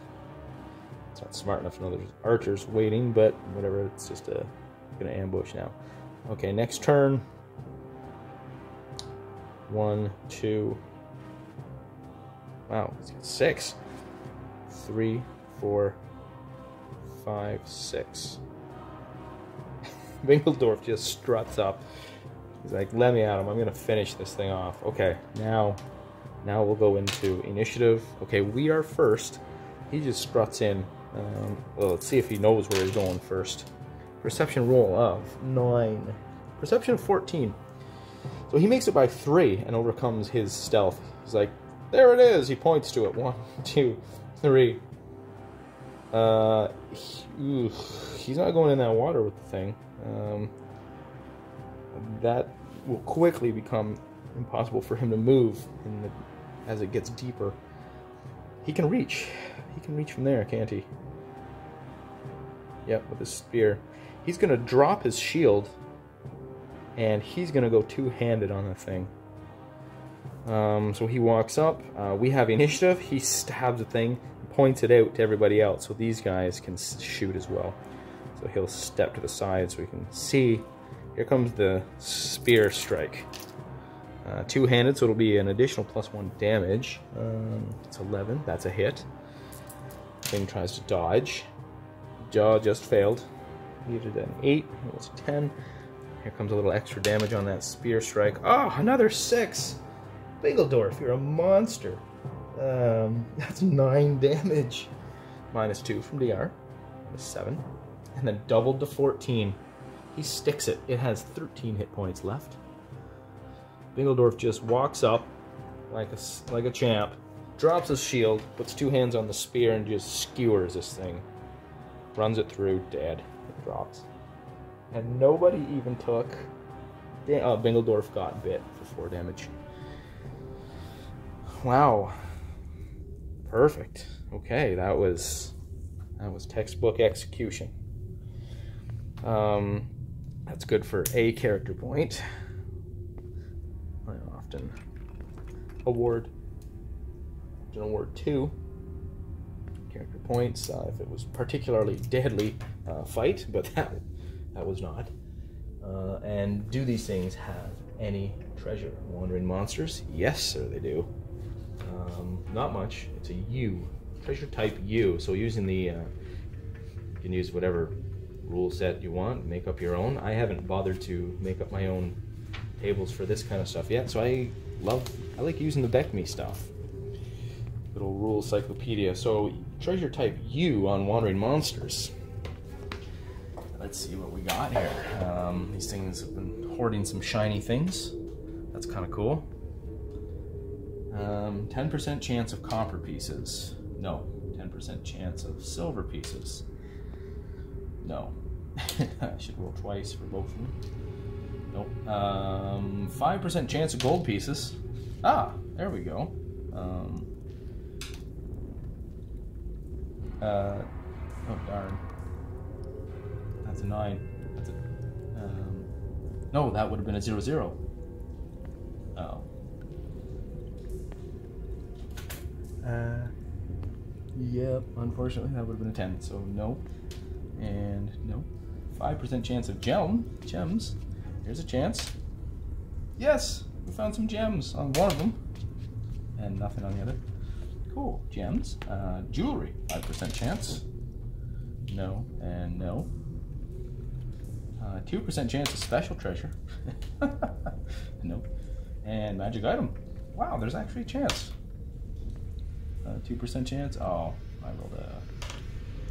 Speaker 1: It's not smart enough to know there's archers waiting, but whatever, it's just going to ambush now. Okay, next turn. 1, 2. Wow, he's got 6. 3, 4, 5, 6. Bingledorf just struts up. He's like, let me at him. I'm going to finish this thing off. Okay, now we'll go into initiative. Okay, we are first. He just struts in. Well, let's see if he knows where he's going first. Perception roll of 9. Perception of 14. So he makes it by 3 and overcomes his stealth. He's like, there it is. He points to it. 1, 2, 3. He's not going in that water with the thing. That will quickly become impossible for him to move as it gets deeper. He can reach. He can reach from there, can't he? Yep, with his spear. He's going to drop his shield, and he's going to go two-handed on the thing. So he walks up. We have initiative. He stabs the thing, points it out to everybody else, so these guys can shoot as well. So he'll step to the side so we can see. Here comes the spear strike. Two-handed, so it'll be an additional +1 damage. It's 11. That's a hit. Thing tries to dodge. Jaw just failed. Needed an 8. It was a 10. Here comes a little extra damage on that spear strike. Oh, another 6. Bingledorf, you're a monster. That's 9 damage. -2 from DR. -7. And then doubled to 14. He sticks it. It has 13 hit points left. Bingledorf just walks up like a champ, drops his shield, puts 2 hands on the spear, and just skewers this thing. Runs it through, dead. It drops. And nobody even took... Oh, Bingledorf got bit for 4 damage. Wow. Perfect. Okay, that was textbook execution. That's good for a character point. I often award 2 character points if it was particularly deadly fight, but that was not. And do these things have any treasure? Wandering monsters? Yes, sir, they do. Not much. It's a U. Treasure type U. So using the, you can use whatever rule set you want, make up your own. I haven't bothered to make up my own tables for this kind of stuff yet, so I like using the Beckme stuff. Little rule encyclopedia. So treasure type U on Wandering Monsters. let's see what we got here. These things have been hoarding some shiny things. That's kind of cool. 10% chance of copper pieces. No. 10% chance of silver pieces. No. I should roll twice for both of them. Nope. 5% chance of gold pieces. Ah, there we go. Oh darn. That's a 9. That's a, no, that would have been a 0-0. Oh. Yep, unfortunately that would have been a 10, so no. And no. 5% chance of gems. Here's a chance. Yes, we found some gems on one of them. And nothing on the other. Cool, gems. Jewelry, 5% chance. No, and no. 2% chance of special treasure. Nope. And magic item. Wow, there's actually a chance. 2% chance. Oh, I rolled a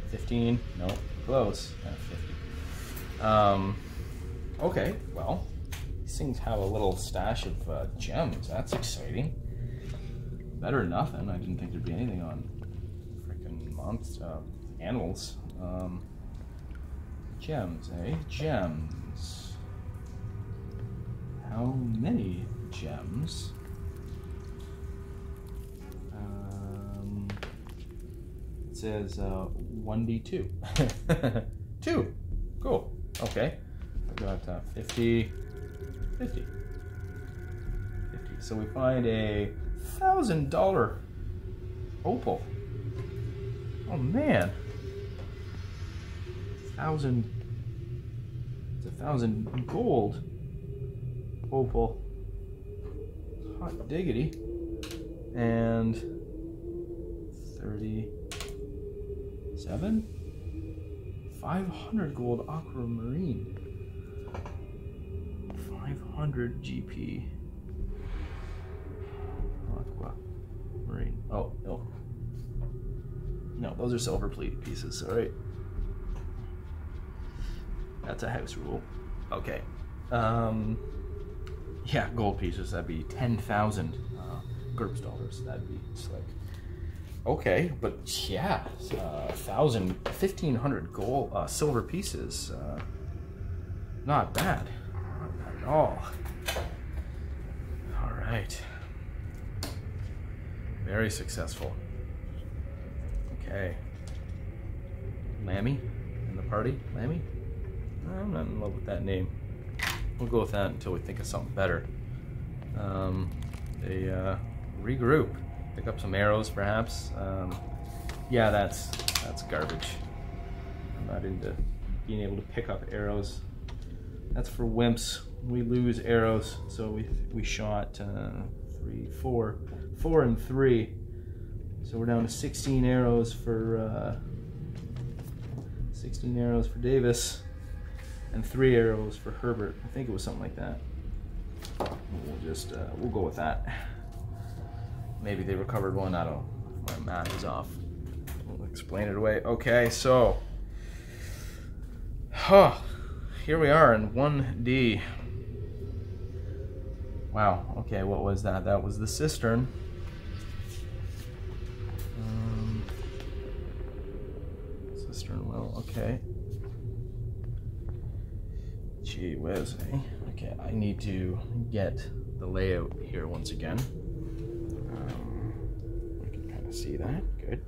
Speaker 1: 15. Nope, close. 50. Okay, well, these things have a little stash of gems. That's exciting. Better than nothing. I didn't think there'd be anything on freaking animals. Gems, eh? Gems. How many gems? It says 1d2. 2. Cool. Okay. I've got 50. So we find a $1,000 opal. Oh man. 1,000. It's 1,000 gold opal. Hot diggity. And 37. 500 gold aquamarine. 500 GP. Aquamarine. Oh, no. No, those are silver plated pieces, alright. That's a house rule. Okay. Yeah, gold pieces, that'd be 10,000 GURPS dollars. That'd be slick. Okay, but yeah, 1,500 gold, silver pieces. Not bad. Not bad at all. All right. Very successful. Okay. Lammy in the party? Lammy? I'm not in love with that name. We'll go with that until we think of something better. They regroup. Pick up some arrows, perhaps. Yeah, that's garbage. I'm not into being able to pick up arrows. That's for wimps. We lose arrows, so we shot 4 and 3. So we're down to 16 arrows for 16 arrows for Davis, and 3 arrows for Herbert. I think it was something like that. We'll go with that. Maybe they recovered one. I don't know. My math is off. We'll explain it away. Okay, so here we are in 1D. Wow. Okay, what was that? That was the cistern. Cistern well. Okay. Gee whiz, eh? Okay, I need to get the layout here once again. We can kind of see that. Good.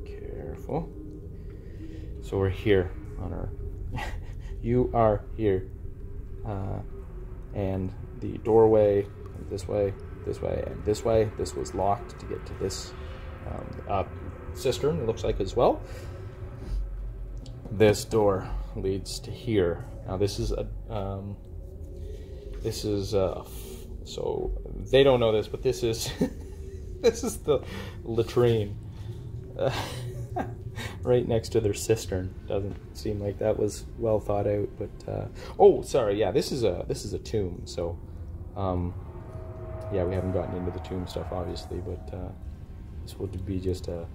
Speaker 1: Careful. So we're here on our... You are here. And the doorway, this way, and this way. This was locked to get to this cistern, it looks like, as well. This door leads to here. Now this is so they don't know this, but this is this is the latrine right next to their cistern. Doesn't seem like that was well thought out, but oh, sorry, yeah, this is a tomb. So yeah, we haven't gotten into the tomb stuff, obviously, but this would be just a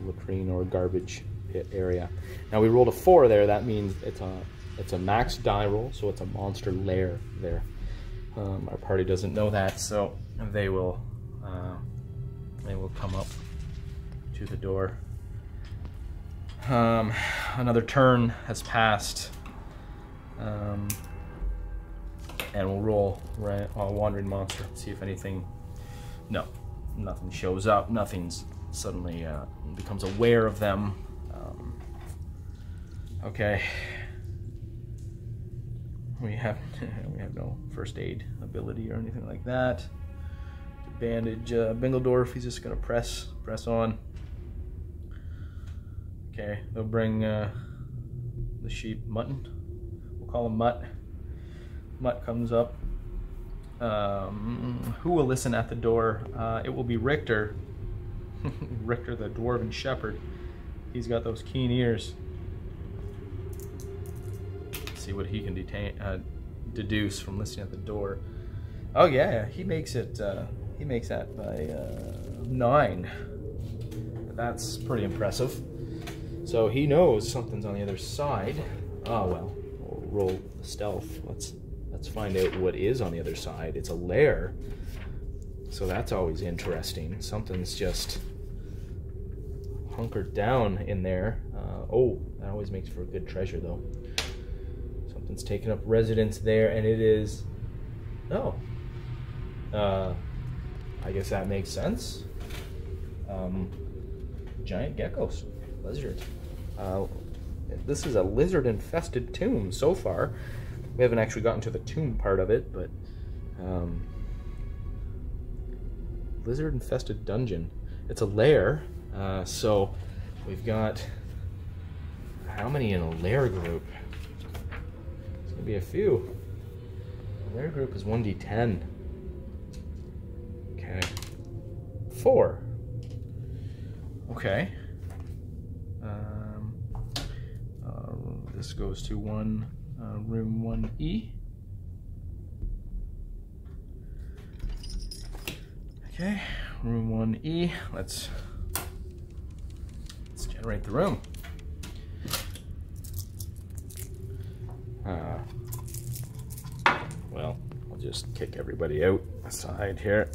Speaker 1: latrine or garbage pit area. Now we rolled a 4 there. That means it's a max die roll, so it's a monster lair there. Our party doesn't know that, so they will come up to the door. Another turn has passed, and we'll roll a wandering monster, see if anything. No, nothing shows up. Nothing's suddenly becomes aware of them. Okay. We have no first aid ability or anything like that. To bandage Bingledorf, he's just gonna press on. Okay, they'll bring the sheep Mutton. We'll call him Mutt. Mutt comes up. Who will listen at the door? It will be Richter. Richter, the dwarven shepherd. He's got those keen ears. See what he can deduce from listening at the door. Oh yeah, he makes it. He makes that by 9. That's pretty impressive. So he knows something's on the other side. Oh well, we'll roll stealth. Let's find out what is on the other side. It's a lair, so that's always interesting. Something's just hunkered down in there. Oh, that always makes for a good treasure though. Something's taken up residence there, and it is... Oh. I guess that makes sense. Giant geckos. Lizard. This is a lizard-infested tomb so far. We haven't actually gotten to the tomb part of it, but... lizard-infested dungeon. It's a lair, so we've got... How many in a lair group? It's gonna be a few. A lair group is 1d10. Okay. 4. Okay. This goes to room 1E. Okay, room 1E. Let's generate the room. Well, I'll just kick everybody out aside here.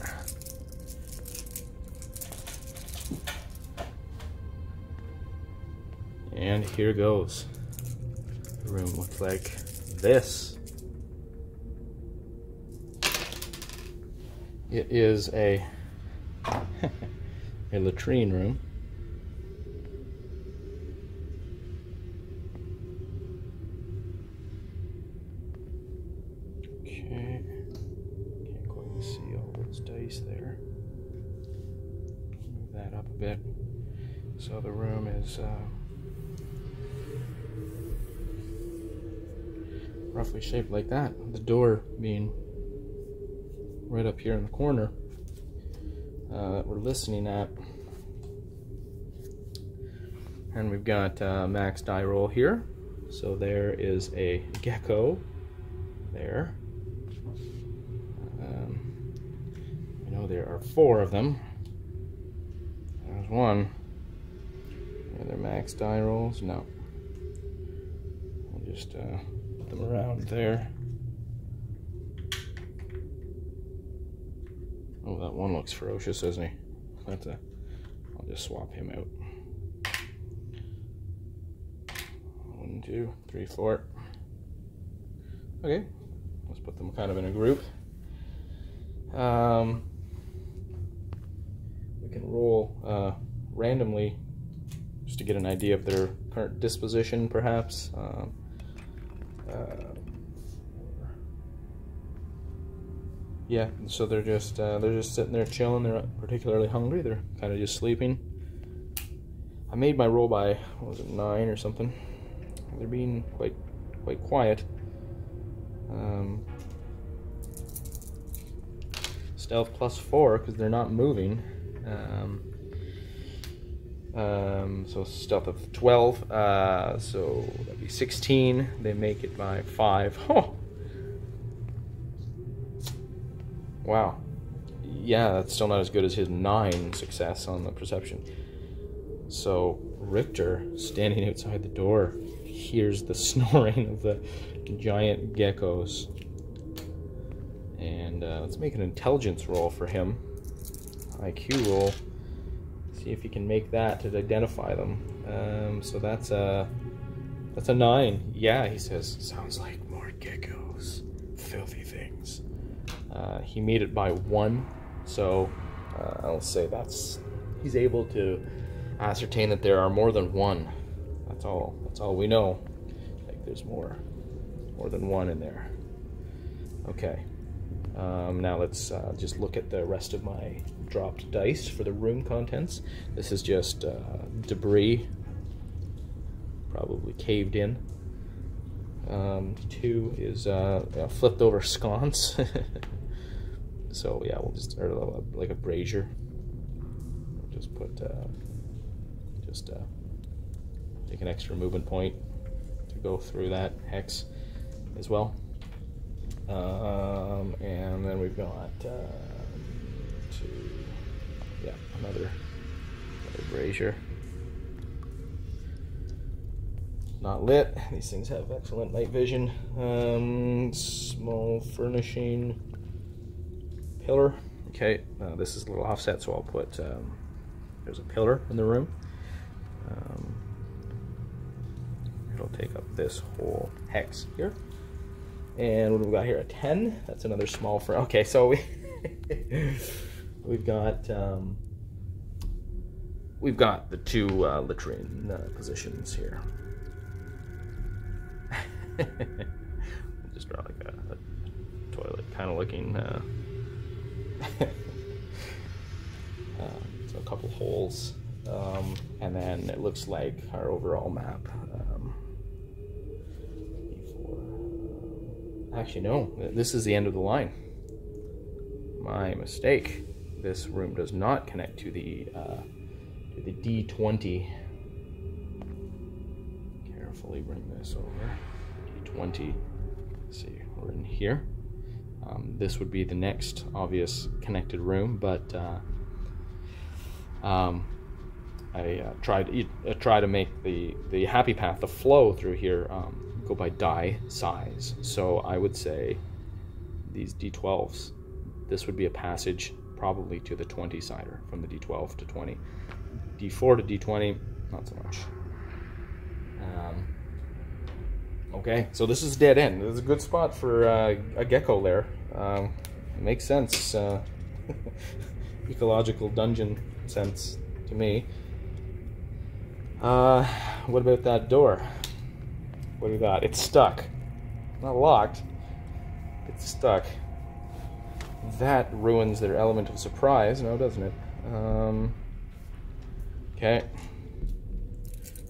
Speaker 1: And here goes. The room looks like this. It is a latrine room. Okay, can't quite see all those dice there. Move that up a bit. So the room is roughly shaped like that. The door being right up here in the corner that we're listening at. And we've got max die roll here. So there is a gecko there. I know there are 4 of them. There's one. Are there max die rolls? No. We'll just put them around there. Oh, that one looks ferocious, doesn't he? I'll just swap him out. 1, 2, 3, 4. Okay, let's put them kind of in a group. We can roll randomly just to get an idea of their current disposition, perhaps. Yeah, so they're just sitting there chilling. They're not particularly hungry. They're kind of just sleeping. I made my roll by, what was it, 9 or something. They're being quite quiet. Stealth +4 because they're not moving. So stealth of 12. So that'd be 16. They make it by 5. Oh. Wow. Yeah, that's still not as good as his 9 success on the perception. So Richter, standing outside the door, hears the snoring of the giant geckos. And let's make an intelligence roll for him. IQ roll. See if he can make that to identify them. So that's a 9. Yeah, he says, sounds like more geckos. Filthy things. He made it by 1, so I'll say he's able to ascertain that there are more than 1. That's all we know. Like there's more than 1 in there. Okay. Now let's just look at the rest of my dropped dice for the room contents. This is just debris, probably caved in. 2 is flipped over sconce. So yeah, we'll just, or like a brazier. We'll just put, take an extra movement point to go through that hex as well. And then we've got another brazier. Not lit. These things have excellent night vision. Small furnishing pillar. Okay, this is a little offset, so I'll put there's a pillar in the room. It'll take up this whole hex here. And what do we got here? A 10. That's another small for. Okay, so we've got the 2 latrine positions here. We'll just draw like a toilet kind of looking. So a couple holes, and then it looks like our overall map. Actually, no, this is the end of the line. My mistake. This room does not connect to the D20. Carefully bring this over. D20. Let's see, we're in here. This would be the next obvious connected room, but I tried to make the happy path, the flow through here, go by die size. So I would say these D12s, this would be a passage probably to the 20-sider, from the D12 to 20. D4 to D20, not so much. Okay, so this is dead end. This is a good spot for a gecko lair. It makes sense. Ecological dungeon sense to me. What about that door? What do we got? It's stuck. Not locked. It's stuck. That ruins their element of surprise, now doesn't it? Okay.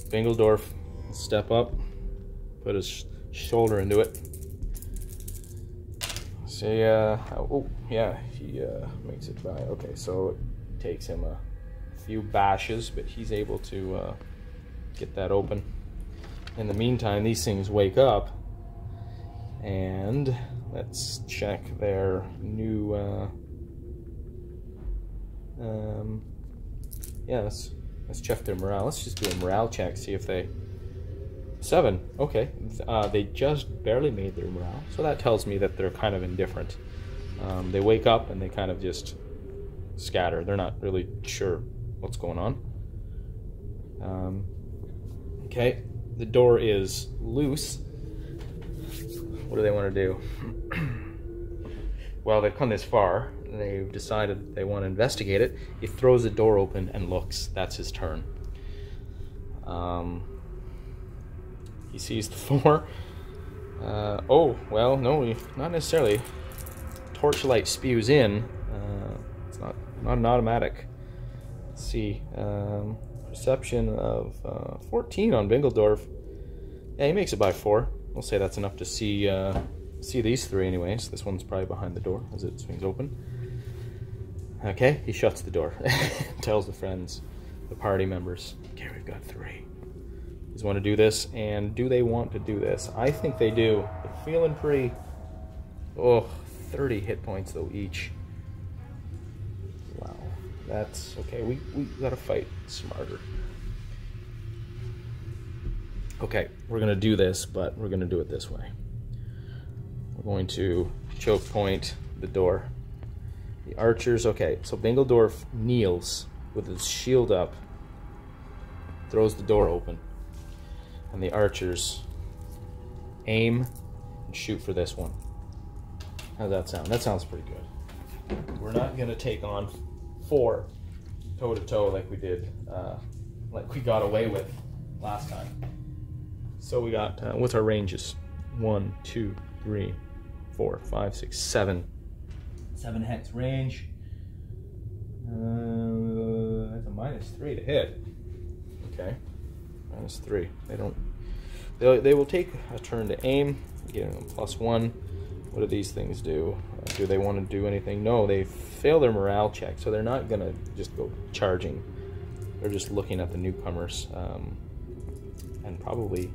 Speaker 1: Bingledorf, step up. Put his shoulder into it. Say, oh, yeah, he makes it by. Okay, so it takes him a few bashes, but he's able to get that open. In the meantime, these things wake up, and let's check their new, yeah, let's check their morale. Let's just do a morale check, see if they, 7, okay. They just barely made their morale, so that tells me that they're kind of indifferent. They wake up and they kind of just scatter. They're not really sure what's going on. Okay. The door is loose. What do they want to do? Well, they've come this far. They've decided they want to investigate it. He throws the door open and looks. That's his turn. He sees the 4. Oh, well, no, not necessarily. Torchlight spews in. It's not an automatic. Let's see. Perception of 14 on Bingledorf. Yeah, he makes it by 4. We'll say that's enough to see these 3 anyways. This one's probably behind the door as it swings open. Okay, he shuts the door. Tells the friends, the party members, okay, we've got 3. Just want to do this, and do they want to do this? I think they do. They're feeling pretty. Oh, 30 hit points though each. Wow, that's okay. We gotta fight smarter. Okay, we're gonna do this, but we're gonna do it this way. We're going to choke point the door. The archers, okay, so Bingledorf kneels with his shield up, throws the door open, and the archers aim and shoot for this one. How's that sound? That sounds pretty good. We're not gonna take on 4 toe-to-toe like we did, like we got away with last time. So we got, what's our ranges? 1, 2, 3, 4, 5, 6, 7. 7 hex range. That's a -3 to hit. Okay, -3. They will take a turn to aim, giving them +1. What do these things do? Do they want to do anything? No, they fail their morale check, so they're not gonna just go charging. They're just looking at the newcomers, and probably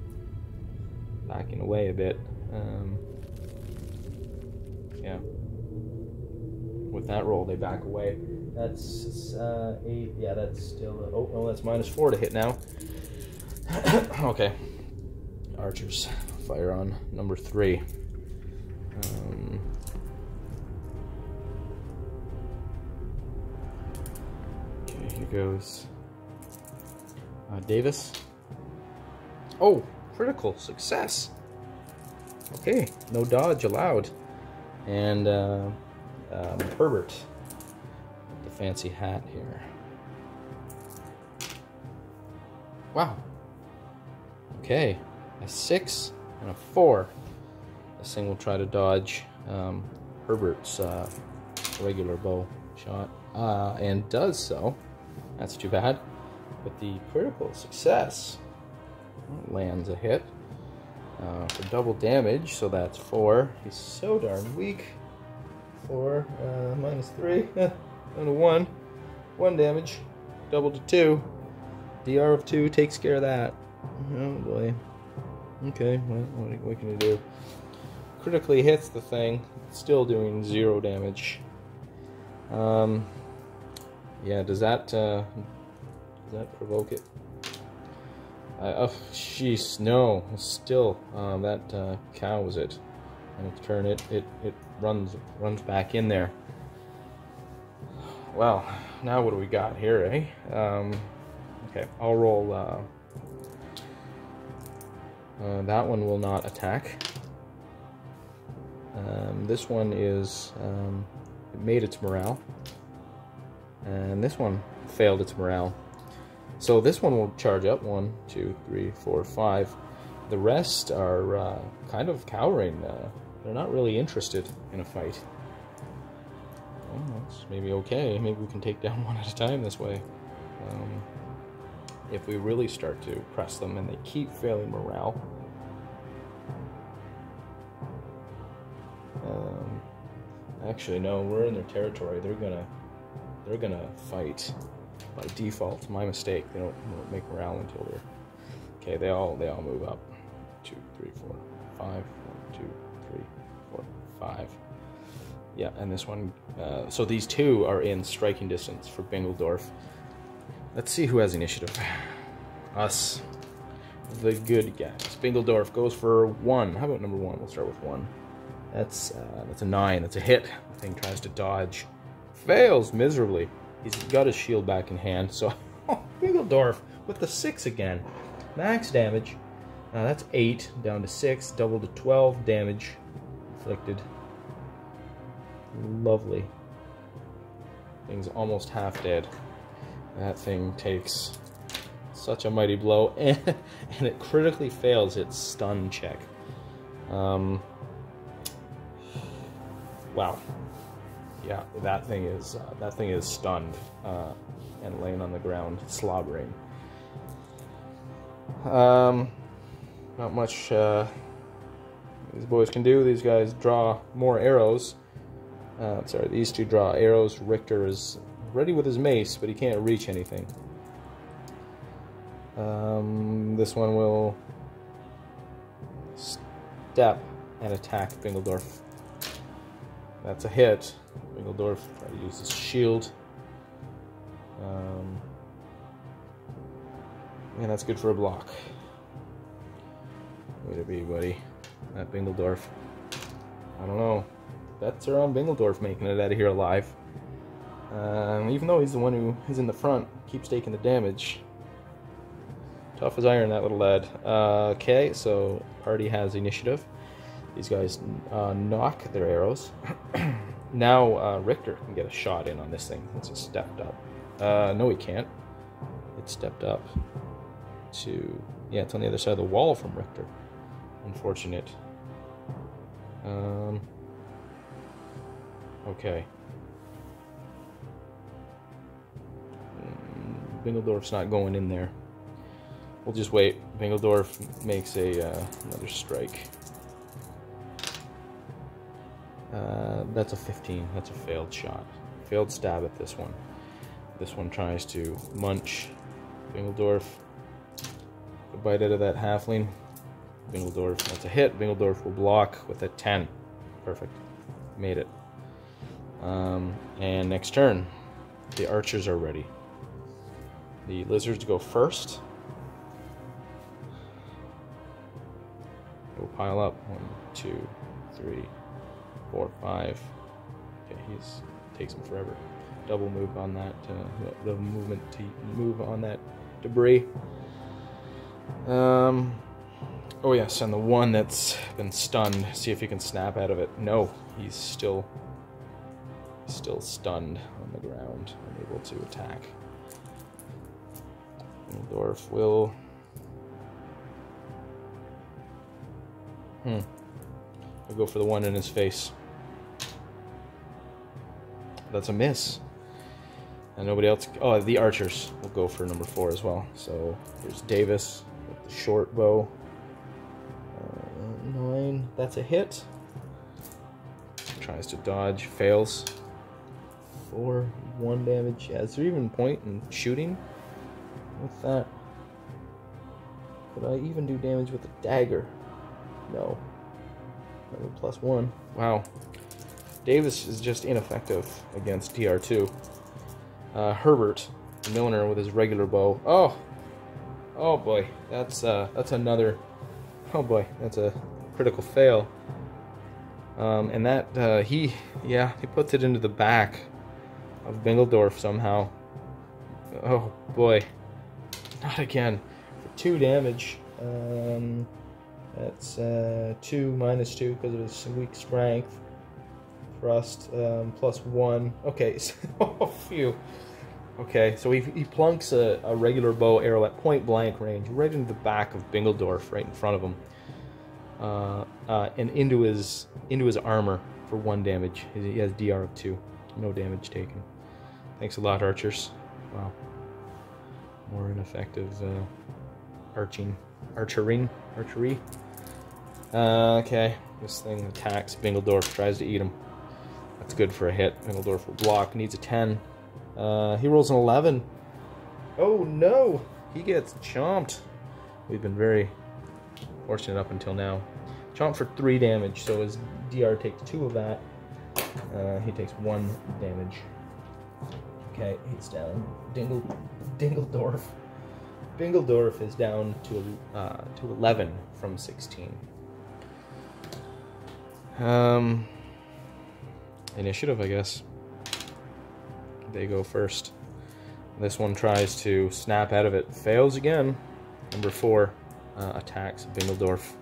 Speaker 1: backing away a bit. Yeah. With that roll, they back away. That's 8. Yeah, that's still. Oh no, that's -4 to hit now. Okay. Archers, fire on number 3. Okay, here goes Davis. Oh, critical success. Okay, no dodge allowed. And Herbert, the fancy hat here. Wow. Okay, a 6 and a 4. This thing will try to dodge Herbert's regular bow shot, and does so. That's too bad. But the critical success lands a hit for double damage, so that's 4. He's so darn weak. 4 -3 down to 1. 1 damage, double to 2. DR of 2 takes care of that. Oh boy. Okay, well, what can you do? Critically hits the thing, still doing 0 damage. Yeah, does that provoke it? Oh, jeez, no, still, that cows it. And its turn, it runs back in there. Well, now what do we got here, eh? Okay, I'll roll. That one will not attack. This one is it made its morale, and this one failed its morale. So this one will charge up. 1, 2, 3, 4, 5. The rest are kind of cowering. They're not really interested in a fight. Well, that's maybe okay. Maybe we can take down one at a time this way. If we really start to press them and they keep failing morale. Actually, no, we're in their territory. They're gonna fight by default. My mistake. They don't make morale until they're okay. They all move up. 2, 3, 4, 5. 1, 2, 3, 4, 5. Yeah, and this one. So these 2 are in striking distance for Bingledorf. Let's see who has initiative. Us, the good guys. Bingledorf goes for 1. How about number 1? We'll start with 1. That's a 9. That's a hit. The thing tries to dodge, fails miserably. He's got his shield back in hand. So Bingledorf with the 6 again. Max damage. That's 8 down to 6, double to 12 damage inflicted. Lovely. Thing's almost half dead. That thing takes such a mighty blow, and it critically fails its stun check. Wow. Yeah, that thing is stunned and laying on the ground, slobbering. Not much these boys can do. These guys draw more arrows. Sorry, these 2 draw arrows. Richter is ready with his mace, but he can't reach anything. This one will step and attack Bingledorf. That's a hit. Bingledorf try to use his shield. And that's good for a block. would it be, buddy? That Bingledorf. I don't know. Bets are on Bingledorf making it out of here alive. Even though he's the one who is in the front, keeps taking the damage. Tough as iron, that little lad. Okay, so party has initiative. These guys knock their arrows. Now Richter can get a shot in on this thing since it's stepped up. No, he can't. It stepped up to... Yeah, it's on the other side of the wall from Richter. Unfortunate. Okay. Bingledorf's not going in there. We'll just wait. Bingledorf makes another strike. That's a 15. That's a failed shot. Failed stab at this one. This one tries to munch Bingledorf. A bite out of that halfling. Bingledorf, that's a hit. Bingledorf will block with a 10. Perfect. Made it. And next turn, the archers are ready. The lizards go first. We'll pile up. 1, 2, 3, 4, 5. Okay, takes him forever. Double move on that. The movement to move on that debris. Oh yes, and the one that's been stunned. See if he can snap out of it. No, he's still stunned on the ground, unable to attack. Bingledorf will... I'll go for the one in his face. That's a miss. And nobody else... Oh, the archers will go for number 4 as well. So here's Davis with the short bow. 9. That's a hit. Tries to dodge. Fails. 4. 1 damage. Yeah, is there even point in shooting with that? Could I even do damage with a dagger? No. Another +1. Wow. Davis is just ineffective against TR2. Herbert, the Milliner, with his regular bow. Oh boy, that's another. Oh boy, that's a critical fail. And that he puts it into the back of Bingledorf somehow. Oh boy, not again. For 2 damage. That's 2 minus 2 because of his weak strength. Thrust +1. Okay, so, oh, phew. Okay, so he plunks a regular bow arrow at point blank range right into the back of Bingledorf, right in front of him, and into his armor for 1 damage. He has DR of 2, no damage taken. Thanks a lot, archers. Wow, more ineffective archery. Okay, this thing attacks Bingledorf, tries to eat him. That's good for a hit. Bingledorf will block, needs a 10. He rolls an 11. Oh no! He gets chomped. We've been very fortunate up until now. Chomped for 3 damage, so his DR takes 2 of that. He takes 1 damage. Okay, he's down. Bingledorf. Bingledorf is down to 11 from 16. Initiative, I guess. They go first. This one tries to snap out of it. Fails again. Number 4 attacks Bingledorf.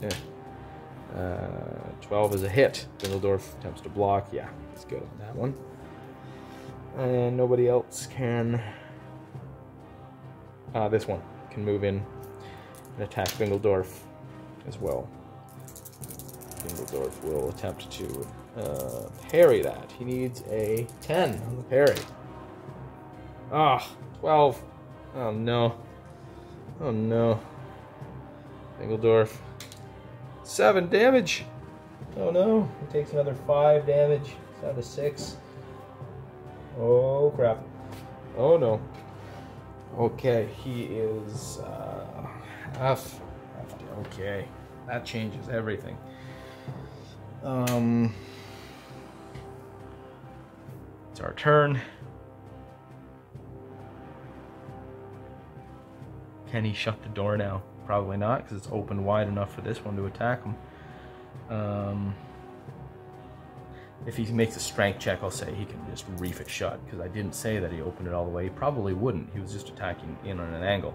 Speaker 1: Yeah. 12 is a hit. Bingledorf attempts to block. Yeah, he's good on that one. And nobody else can... this one can move in and attack Bingledorf as well. Bingledorf will attempt to parry that. He needs a 10 on the parry. 12. Oh no. Oh no. Bingledorf. 7 damage. Oh no. He takes another 5 damage. It's down to 6. Oh crap. Oh no. Okay, he is okay. That changes everything. It's our turn. Can he shut the door now? Probably not, because it's open wide enough for this one to attack him. If he makes a strength check, I'll say he can just reef it shut, because I didn't say that he opened it all the way. He probably wouldn't. He was just attacking in on an angle.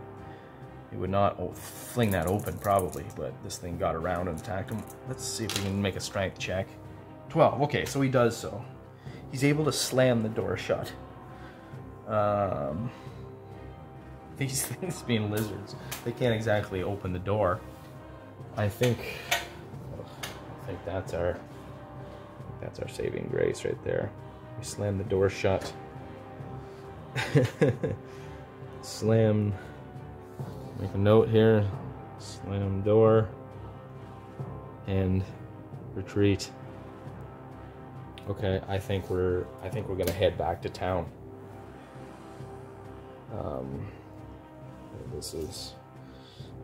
Speaker 1: He would not fling that open, probably, but this thing got around and attacked him. Let's see if we can make a strength check. 12. Okay, so he does so. He's able to slam the door shut. These things being lizards, they can't exactly open the door. I think that's our saving grace right there. We slam the door shut. Slam. Make a note here. Slam door and retreat. Okay, I think we're gonna head back to town. This is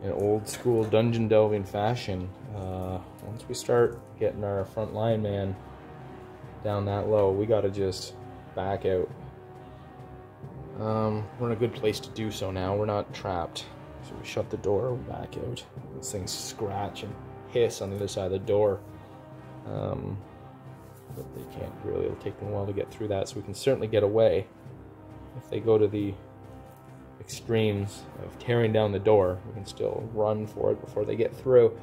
Speaker 1: an old school dungeon delving fashion. Once we start getting our front line man down that low, we gotta just back out. We're in a good place to do so now. We're not trapped. So we shut the door, we back out. These things scratch and hiss on the other side of the door. But they can't really, it'll take them a while to get through that, so we can certainly get away. If they go to the extremes of tearing down the door, we can still run for it before they get through.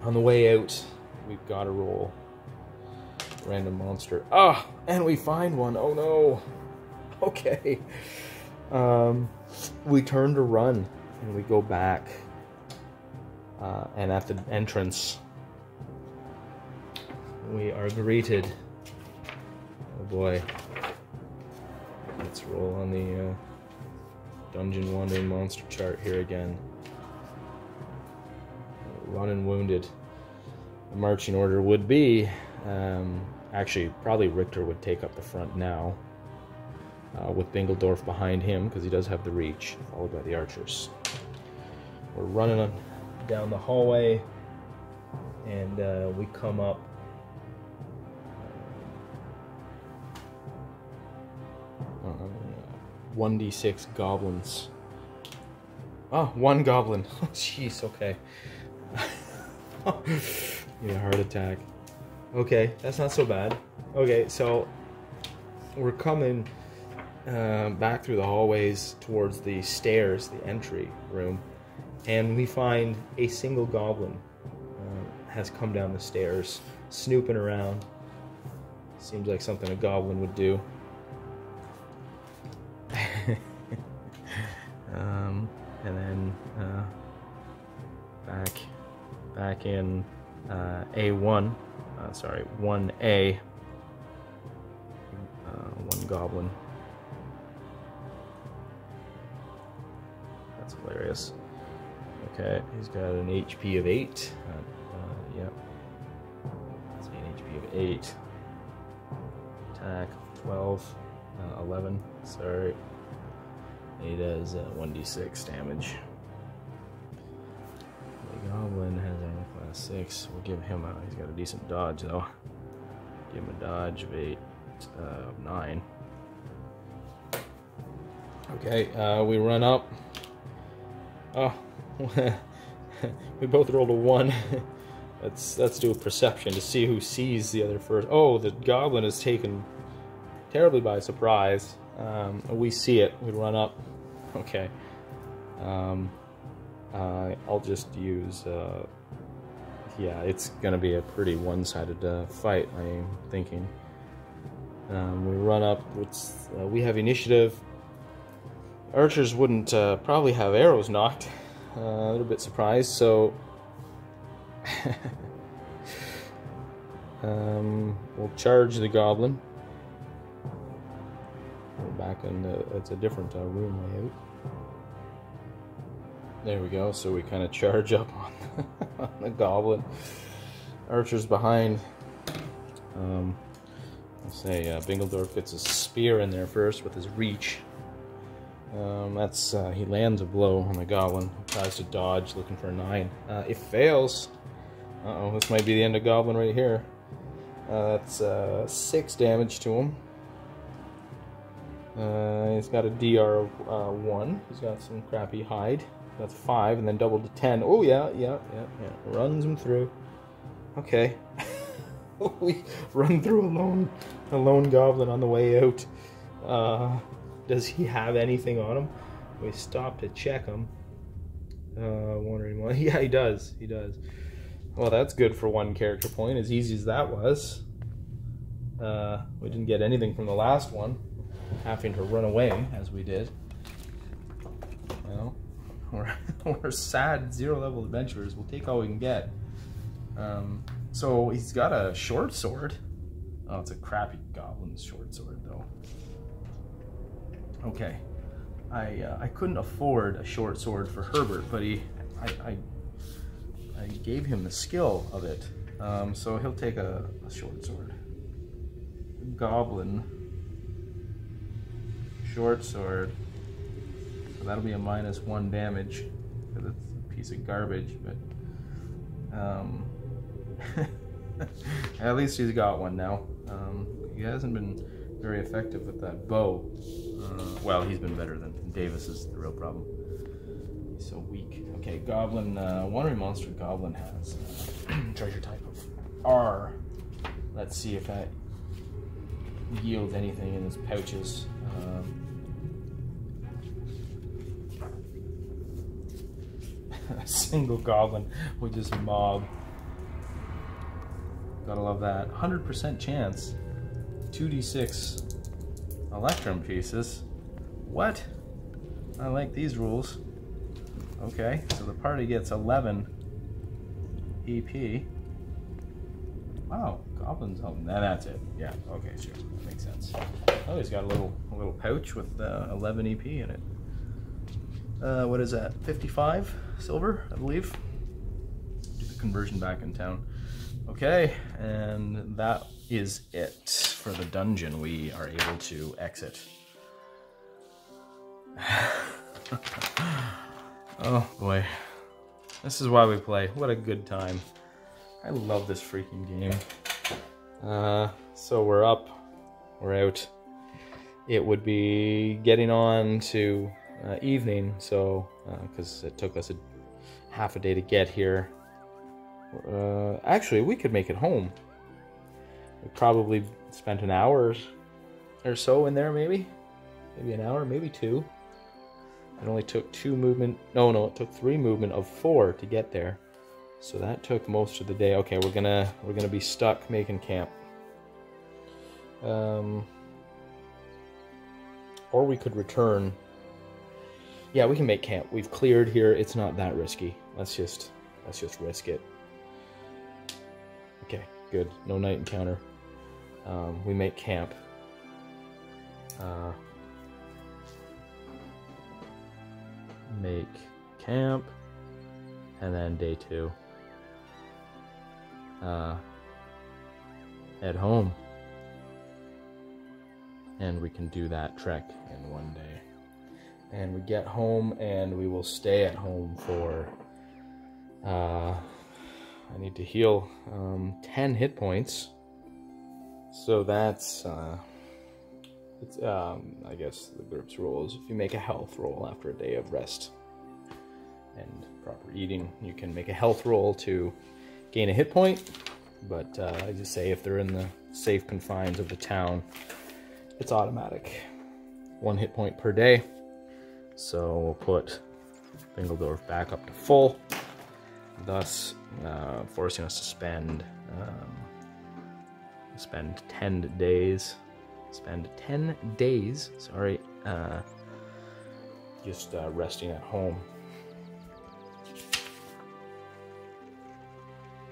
Speaker 1: On the way out, we've got to roll random monster. Ah, and we find one. Oh no. Okay. We turn to run and we go back, and at the entrance we are greeted. Oh boy. Let's roll on the Dungeon Wandering Monster chart here again. Run and wounded. The marching order would be, actually, probably Richter would take up the front now, with Bingledorf behind him, because he does have the reach, followed by the archers. We're running down the hallway, and we come up 1d6 goblins. Oh, one goblin. Oh, jeez, okay. Yeah, heart attack. Okay, that's not so bad. Okay, so we're coming back through the hallways towards the stairs, the entry room, and we find a single goblin has come down the stairs, snooping around. Seems like something a goblin would do. And then back in A1, sorry, 1A, one goblin. That's hilarious. Okay, he's got an HP of 8. Yep. Let's see, an HP of 8. Attack 12, 11. Sorry. He does 1d6 damage. The goblin has armor class 6. We'll give him a. He's got a decent dodge though. Give him a dodge of 8, 9. Okay, we run up. Oh, we both rolled a 1. Let's do a perception to see who sees the other first. Oh, the goblin is taken terribly by surprise. We see it. We run up. Okay. I'll just use. Yeah, it's gonna be a pretty one-sided fight, I'm thinking. We run up. We have initiative. Archers wouldn't probably have arrows knocked. A little bit surprised, so we'll charge the goblin. We're back in it's a different room layout. There we go. So we kind of charge up on the goblin. Archers behind. Let's say Bingledorf gets a spear in there first with his reach. He lands a blow on the goblin. Tries to dodge, looking for a 9. It fails. Uh-oh, this might be the end of goblin right here. That's 6 damage to him. He's got a DR of 1. He's got some crappy hide. That's 5, and then double to 10. Oh, yeah. Runs him through. Okay. We run through a lone goblin on the way out. Does he have anything on him? We stop to check him. Wondering why. Yeah, he does. He does. Well, that's good for 1 character point, as easy as that was. We didn't get anything from the last one, having to run away, as we did. You know, we're sad 0-level adventurers. We'll take all we can get. So he's got a short sword. Oh, it's a crappy goblin short sword, though. Okay. I couldn't afford a short sword for Herbert, but I gave him the skill of it. So he'll take a short sword. Goblin short sword. So that'll be a -1 damage, because it's a piece of garbage, but at least he's got one now. He hasn't been very effective with that bow. Well, he's been better than Davis is the real problem. He's so weak. Okay, goblin, wandering monster goblin has treasure type of R. Let's see if that yields anything in his pouches. A single goblin we just mob. Gotta love that. 100% chance. 2d6 electrum pieces. What? I like these rules. Okay, so the party gets 11 EP. Wow, goblins helping. Nah, that's it. Yeah, okay, sure. That makes sense. Oh, he's got a little pouch with 11 EP in it. What is that? 55 silver, I believe. Do the conversion back in town. Okay, and that is it for the dungeon. We are able to exit. Oh boy, this is why we play. What a good time. I love this freaking game. So we're up, we're out. It would be getting on to evening, so because it took us half a day to get here. Actually, we could make it home. We probably spent an hour or so in there, maybe an hour, maybe 2. It only took 2 movement. No, it took 3 movement of 4 to get there. So that took most of the day. Okay, we're gonna be stuck making camp. Or we could return. Yeah, we can make camp. We've cleared here. It's not that risky. Let's just risk it. Okay, good. No night encounter. We make camp. Make camp, and then day 2. Head home, and we can do that trek in 1 day. And we get home, and we will stay at home for. I need to heal 10 hit points. So that's it's I guess the GURPS rules. If you make a health roll after a day of rest and proper eating, you can make a health roll to gain a hit point. But I just say if they're in the safe confines of the town, it's automatic. 1 hit point per day. So we'll put Bingledorf back up to full, thus forcing us to spend 10 days. Spend 10 days, sorry, just resting at home.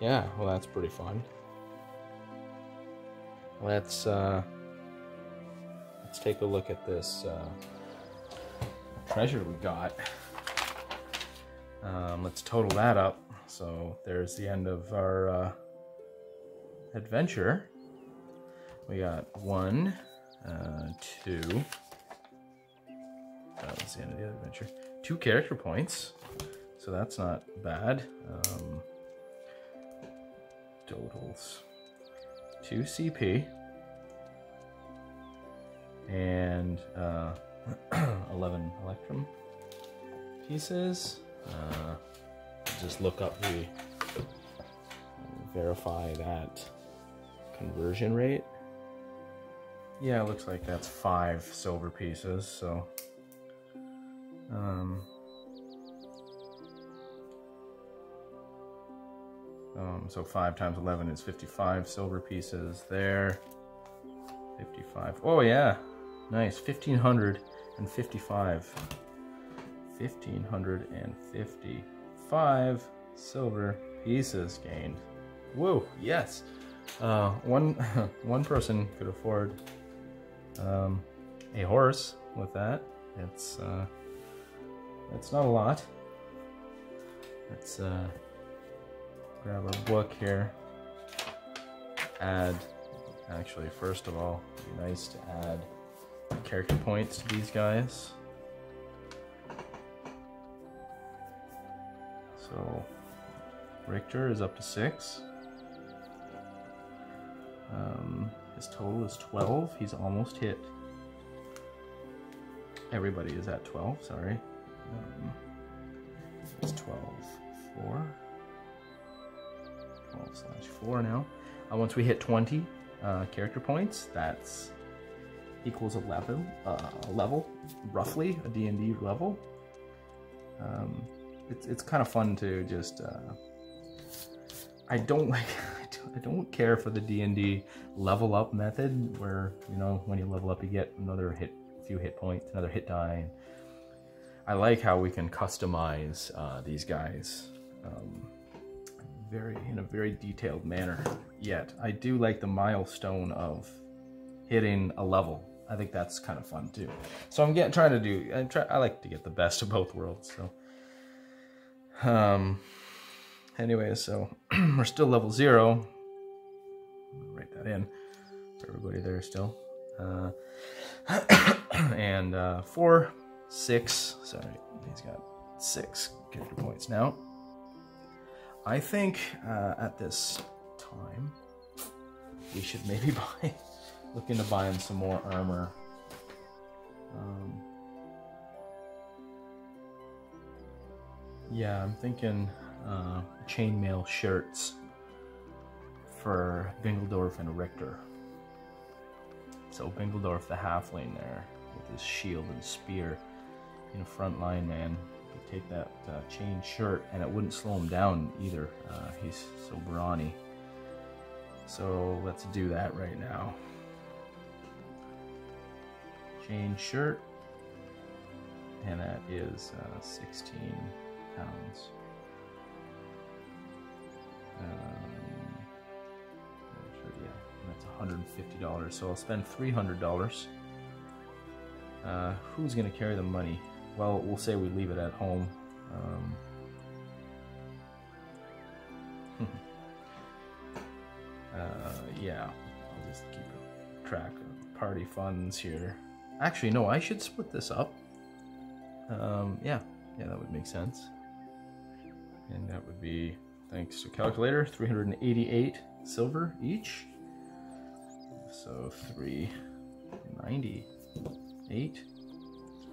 Speaker 1: Yeah, well, that's pretty fun. Let's take a look at this treasure we got. Let's total that up. So there's the end of our adventure. We got 1, 2. That was the end of the adventure. 2 character points, so that's not bad. Totals 2 CP and 11 electrum pieces. Just look up the verify that conversion rate. Yeah, it looks like that's 5 silver pieces, so so 5 times 11 is 55 silver pieces there. 55. Oh yeah, nice. 1555. 1555 silver pieces gained. Whoa, yes. One person could afford a horse with that. It's not a lot. Let's grab our book here. Actually, first of all, it'd be nice to add character points to these guys. So Richter is up to 6. His total is 12. He's almost hit. Everybody is at 12, sorry. It's 12, 4. 12/4 now. Once we hit 20 character points, that's equals a level, roughly a D&D level. It's kind of fun to just. I don't care for the D&D level up method, where when you level up you get another few hit points, another hit die. I like how we can customize these guys in a very detailed manner. Yet I do like the milestone of hitting a level. I think that's kind of fun too. So I like to get the best of both worlds. So anyway, so we're still level 0. Write that in for everybody there still. And 4, 6. Sorry, he's got 6 character points now. I think at this time we should maybe look into buying some more armor. Yeah, I'm thinking chainmail shirts for Bingledorf and Richter. So Bingledorf, the halfling there, with his shield and spear, front line man. You take that chain shirt, and it wouldn't slow him down either. He's so brawny. So let's do that right now. Chain shirt, and that is 16 pounds. Yeah, that's $150. So I'll spend $300. Who's gonna carry the money? Well, we'll say we leave it at home. Yeah, I'll just keep track of party funds here. Actually, no, I should split this up. Yeah, that would make sense. And that would be, thanks to calculator, 388 silver each. So 398,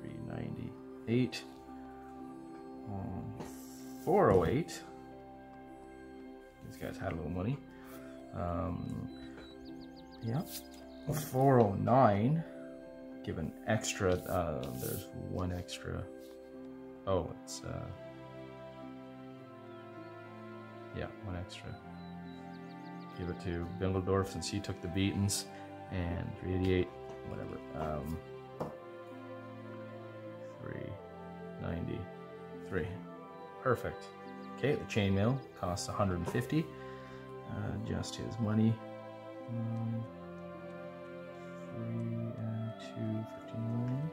Speaker 1: 398, 408. These guys had a little money. Yeah, 409. Give an extra. There's one extra. Oh, it's yeah, one extra. Give it to Bingledorf since he took the beatings, and 388, whatever. 393. Perfect. Okay, the chainmail costs 150. Just his money. 3 and 2, 59.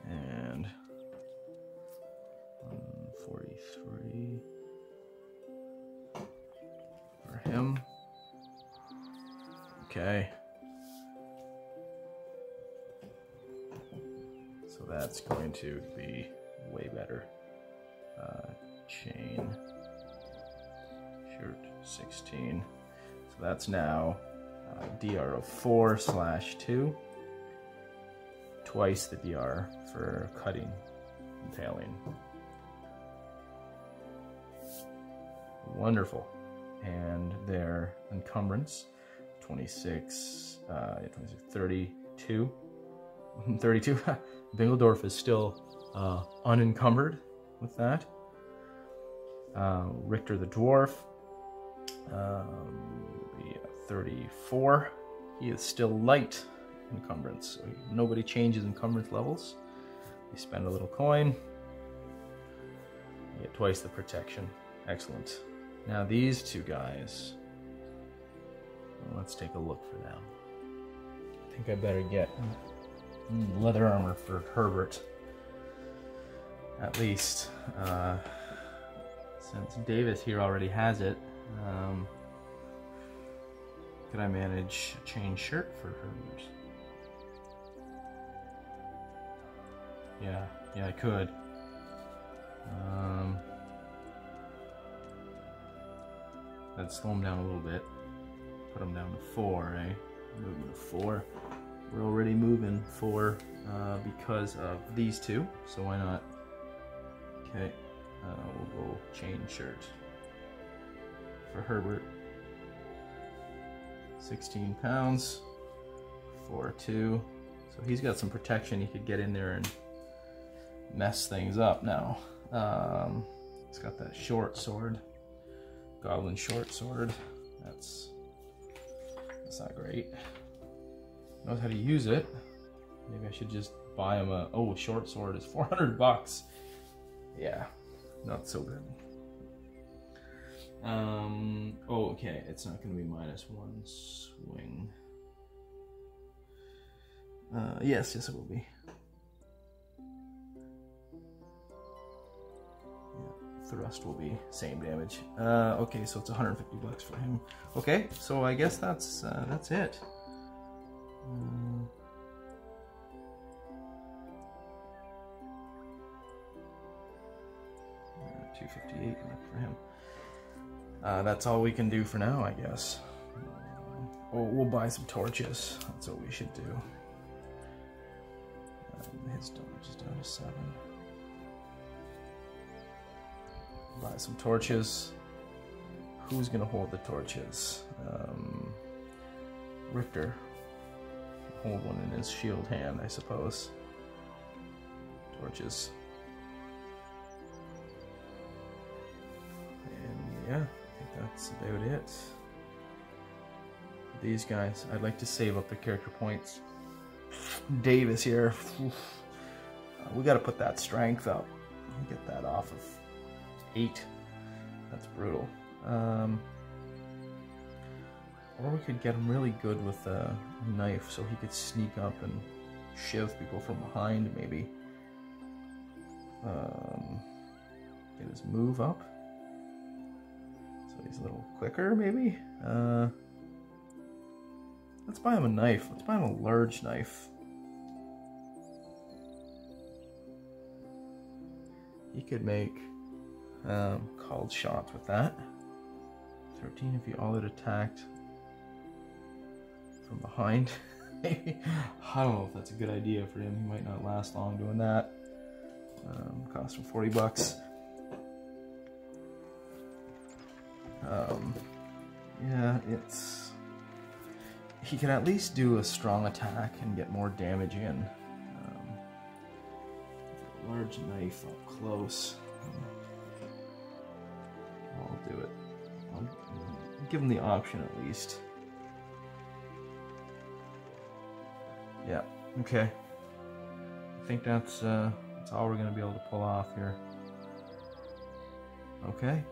Speaker 1: And 143 for him. Okay. So that's going to be way better. Chain shirt 16. So that's now DR of 4/2, twice the DR for cutting and tailing. Wonderful. And their encumbrance, 26, 32. 32. Bingledorf is still unencumbered with that. Richter the Dwarf, 34. He is still light encumbrance, so nobody changes encumbrance levels. You spend a little coin, you get twice the protection. Excellent. Now these two guys, let's take a look for them. I think I better get leather armor for Herbert, at least, since Davis here already has it. Could I manage a chain shirt for Herbert? Yeah, I could. That'd slow him down a little bit. Put him down to 4, eh? Move him to 4. We're already moving 4 because of these two, so why not? Okay, we'll go chain shirt for Herbert. 16 pounds, 4-2. So he's got some protection. He could get in there and mess things up now. He's got that short sword, goblin short sword. That's not great. Knows how to use it. Maybe I should just buy him a... Oh, short sword is 400 bucks. Yeah, not so good. Oh, okay, it's not going to be -1 swing. Yes, it will be. Yeah, thrust will be same damage. Okay, so it's 150 bucks for him. Okay, so I guess that's it. 258 left for him. That's all we can do for now, I guess. We'll buy some torches. That's what we should do. His dodge is down to 7. Buy some torches. Who's gonna hold the torches? Richter. Hold one in his shield hand, I suppose. Torches. And yeah, I think that's about it. These guys, I'd like to save up the character points. Davis here. We gotta put that strength up. Get that off of 8. That's brutal. Or we could get him really good with a knife so he could sneak up and shiv people from behind, maybe. Get his move up. So he's a little quicker, maybe? Let's buy him a knife. Let's buy him a large knife. He could make called shots with that. 13 if he all out attacked from behind. Maybe. I don't know if that's a good idea for him. He might not last long doing that. Cost him 40 bucks. Yeah, it's... He can at least do a strong attack and get more damage in. Large knife up close. I'll do it. I'll give him the option at least. Yeah, okay. I think that's all we're gonna be able to pull off here. Okay.